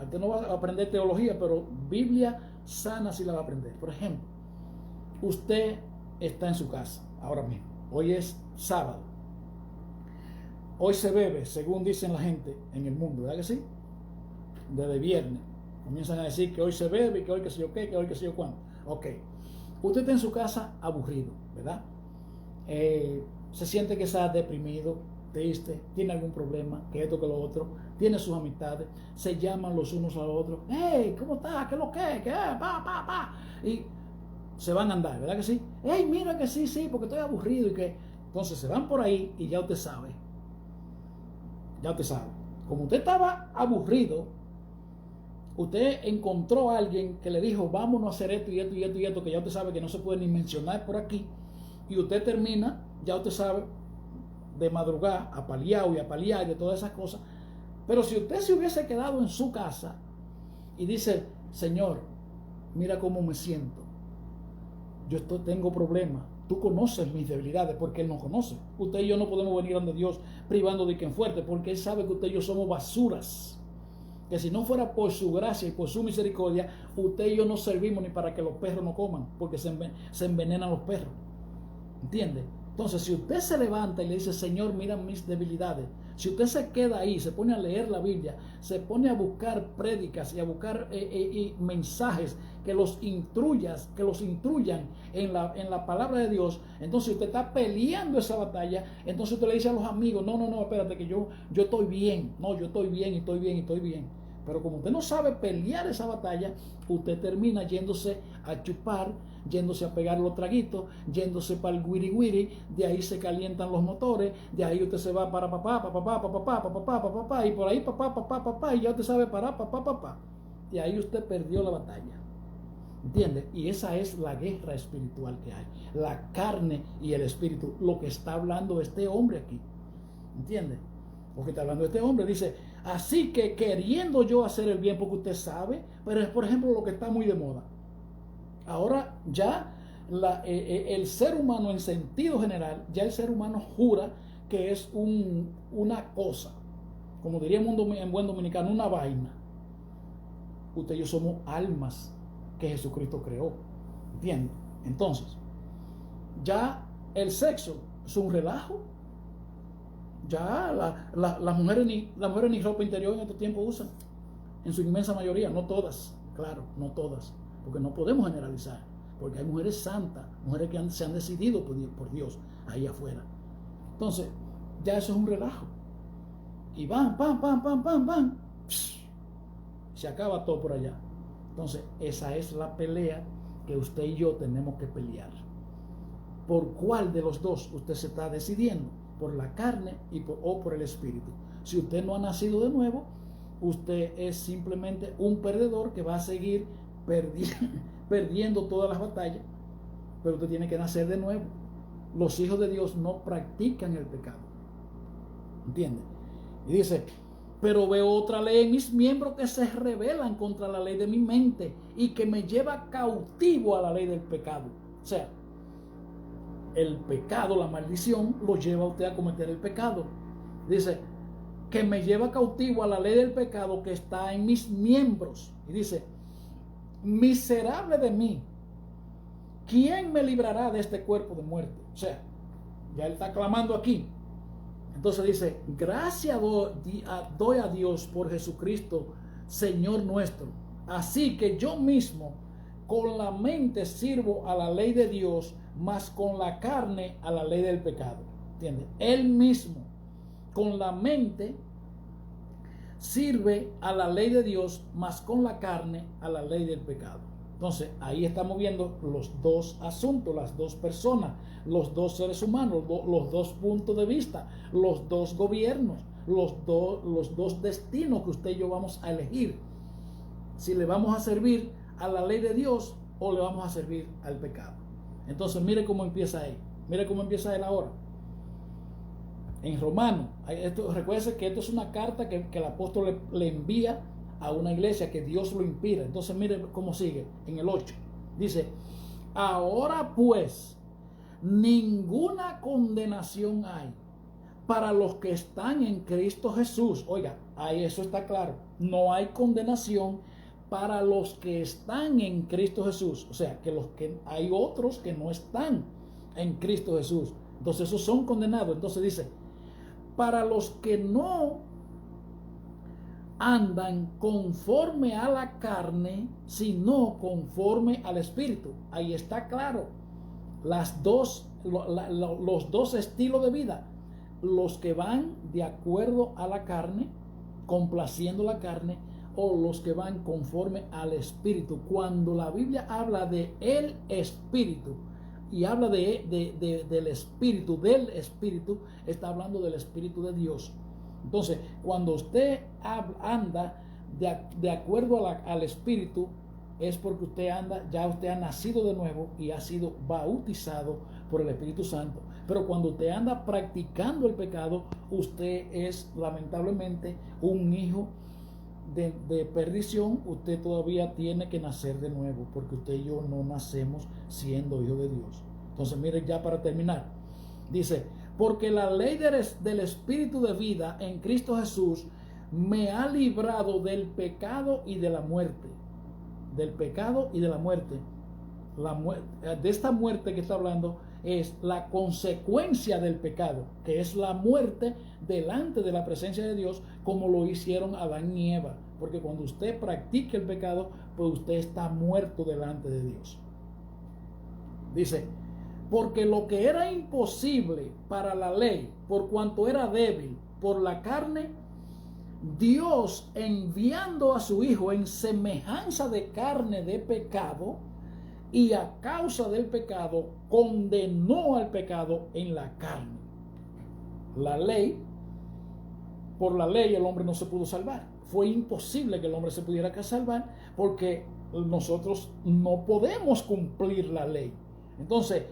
Usted no va a aprender teología, pero Biblia sana sí la va a aprender. Por ejemplo, usted está en su casa ahora mismo. Hoy es sábado. Hoy se bebe, según dicen la gente en el mundo, ¿verdad que sí? Desde viernes. Comienzan a decir que hoy se bebe, que hoy que sé yo qué, que hoy que sé yo cuándo. Ok. Usted está en su casa aburrido, ¿verdad? Se siente que está deprimido, triste, tiene algún problema, que esto, que lo otro, tiene sus amistades, se llaman los unos a los otros. Hey, ¿cómo estás? ¿Qué es lo que? ¿Qué? Pa. Y se van a andar, ¿verdad que sí? Hey, mira que sí, porque estoy aburrido y que... Entonces se van por ahí y ya usted sabe. Ya usted sabe. Como usted estaba aburrido, usted encontró a alguien que le dijo, vámonos a hacer esto y esto y esto y esto, que ya usted sabe que no se puede ni mencionar por aquí, y usted termina, ya usted sabe, de madrugar, apaleado y apaleado y de todas esas cosas. Pero si usted se hubiese quedado en su casa y dice, Señor, mira cómo me siento, tengo problemas, tú conoces mis debilidades, porque Él nos conoce. Usted y yo no podemos venir ante Dios privando de quien fuerte, porque Él sabe que usted y yo somos basuras. Que si no fuera por su gracia y por su misericordia, usted y yo no servimos ni para que los perros no coman, porque se envenenan los perros. ¿Entiende? Entonces, si usted se levanta y le dice, Señor, mira mis debilidades, si usted se queda ahí, se pone a leer la Biblia, se pone a buscar prédicas y a buscar mensajes que los instruyan en la palabra de Dios, entonces usted está peleando esa batalla, entonces usted le dice a los amigos, no, espérate, que yo estoy bien, no, yo estoy bien. Pero como usted no sabe pelear esa batalla, usted termina yéndose a chupar, yéndose a pegar los traguitos, yéndose para el guiri guiri, de ahí se calientan los motores, de ahí usted se va para papá, y por ahí papá, y ya usted sabe para papá. Y ahí usted perdió la batalla. ¿Entiende? Y esa es la guerra espiritual que hay. La carne y el espíritu. Lo que está hablando este hombre aquí. ¿Entiende? Lo que está hablando este hombre. Dice, así que queriendo yo hacer el bien, porque usted sabe, pero es por ejemplo lo que está muy de moda. Ahora ya el ser humano en sentido general, ya el ser humano jura que es una cosa, como diría en buen dominicano, una vaina. Usted y yo somos almas que Jesucristo creó. ¿Entiende? Entonces, ya el sexo es un relajo. Ya las mujeres ni ropa interior en estos tiempos usan. En su inmensa mayoría, no todas, claro, no todas. Porque no podemos generalizar. Porque hay mujeres santas, mujeres que se han decidido por Dios ahí afuera. Entonces, ya eso es un relajo. Y van, se acaba todo por allá. Entonces, esa es la pelea que usted y yo tenemos que pelear. ¿Por cuál de los dos usted se está decidiendo? ¿Por la carne o por el espíritu? Si usted no ha nacido de nuevo, usted es simplemente un perdedor que va a seguir perdiendo todas las batallas, pero usted tiene que nacer de nuevo. Los hijos de Dios no practican el pecado. ¿Entiende? Y dice, pero veo otra ley en mis miembros que se rebelan contra la ley de mi mente y que me lleva cautivo a la ley del pecado. O sea, el pecado, la maldición, lo lleva a usted a cometer el pecado. Dice, que me lleva cautivo a la ley del pecado que está en mis miembros. Y dice, miserable de mí, ¿quién me librará de este cuerpo de muerte? O sea, ya él está clamando aquí. Entonces dice, gracias doy a Dios por Jesucristo, Señor nuestro. Así que yo mismo con la mente sirvo a la ley de Dios, mas con la carne a la ley del pecado. ¿Entiendes? Él mismo con la mente sirve a la ley de Dios, mas con la carne a la ley del pecado. Entonces, ahí estamos viendo los dos asuntos, las dos personas, los dos seres humanos, los dos puntos de vista, los dos gobiernos, los dos destinos que usted y yo vamos a elegir. Si le vamos a servir a la ley de Dios o le vamos a servir al pecado. Entonces, mire cómo empieza él. Mire cómo empieza él ahora. En Romanos, recuerde que esto es una carta que el apóstol le envía a una iglesia, que Dios lo inspira. Entonces mire cómo sigue en el 8. Dice, ahora pues ninguna condenación hay para los que están en Cristo Jesús. Oiga, ahí eso está claro. No hay condenación para los que están en Cristo Jesús. O sea, que hay otros que no están en Cristo Jesús. Entonces esos son condenados. Entonces dice, para los que no andan conforme a la carne, sino conforme al Espíritu. Ahí está claro. Los dos estilos de vida. Los que van de acuerdo a la carne, complaciendo la carne, o los que van conforme al Espíritu. Cuando la Biblia habla de el Espíritu y habla del Espíritu, está hablando del Espíritu de Dios. Entonces, cuando usted anda de acuerdo al Espíritu, es porque usted ha nacido de nuevo y ha sido bautizado por el Espíritu Santo. Pero cuando usted anda practicando el pecado, usted es lamentablemente un hijo de perdición. Usted todavía tiene que nacer de nuevo, porque usted y yo no nacemos siendo hijos de Dios. Entonces, miren, ya para terminar, dice, porque la ley del Espíritu de vida en Cristo Jesús me ha librado del pecado y de la muerte. Del pecado y de la muerte. De esta muerte que está hablando es la consecuencia del pecado, que es la muerte delante de la presencia de Dios, como lo hicieron Adán y Eva. Porque cuando usted practica el pecado, pues usted está muerto delante de Dios. Dice, porque lo que era imposible para la ley, por cuanto era débil por la carne, Dios, enviando a su Hijo en semejanza de carne de pecado, y a causa del pecado, condenó al pecado en la carne. La ley, por la ley el hombre no se pudo salvar. Fue imposible que el hombre se pudiera salvar, porque nosotros no podemos cumplir la ley. Entonces,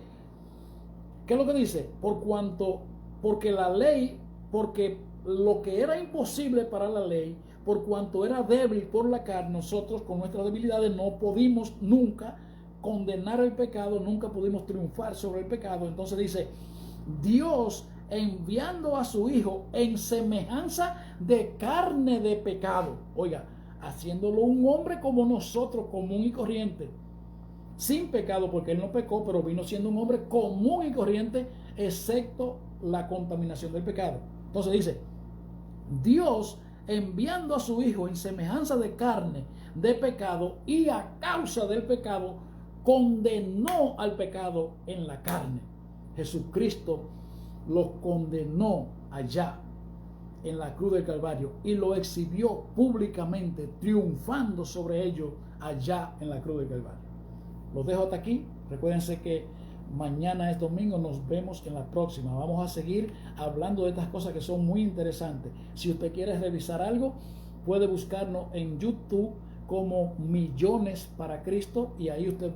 ¿qué es lo que dice? Porque la ley, porque lo que era imposible para la ley, por cuanto era débil por la carne, nosotros con nuestras debilidades no pudimos nunca condenar el pecado, nunca pudimos triunfar sobre el pecado. Entonces dice, Dios enviando a su Hijo en semejanza de carne de pecado, oiga, haciéndolo un hombre como nosotros, común y corriente, sin pecado, porque él no pecó, pero vino siendo un hombre común y corriente, excepto la contaminación del pecado. Entonces dice, Dios enviando a su Hijo en semejanza de carne de pecado, y a causa del pecado condenó al pecado en la carne. Jesucristo lo condenó allá en la cruz del Calvario y lo exhibió públicamente, triunfando sobre ellos allá en la cruz del Calvario. Los dejo hasta aquí. Recuérdense que mañana es domingo, nos vemos en la próxima. Vamos a seguir hablando de estas cosas que son muy interesantes. Si usted quiere revisar algo, puede buscarnos en YouTube como Millones para Cristo, y ahí usted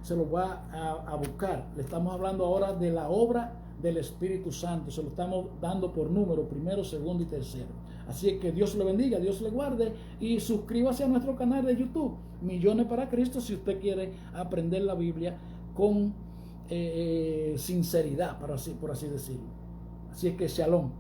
se lo va a buscar. Le estamos hablando ahora de la obra del Espíritu Santo. Se lo estamos dando por número, primero, segundo y tercero. Así es que Dios le bendiga, Dios le guarde y suscríbase a nuestro canal de YouTube, Millones para Cristo, si usted quiere aprender la Biblia con sinceridad, por así decirlo. Así es que shalom.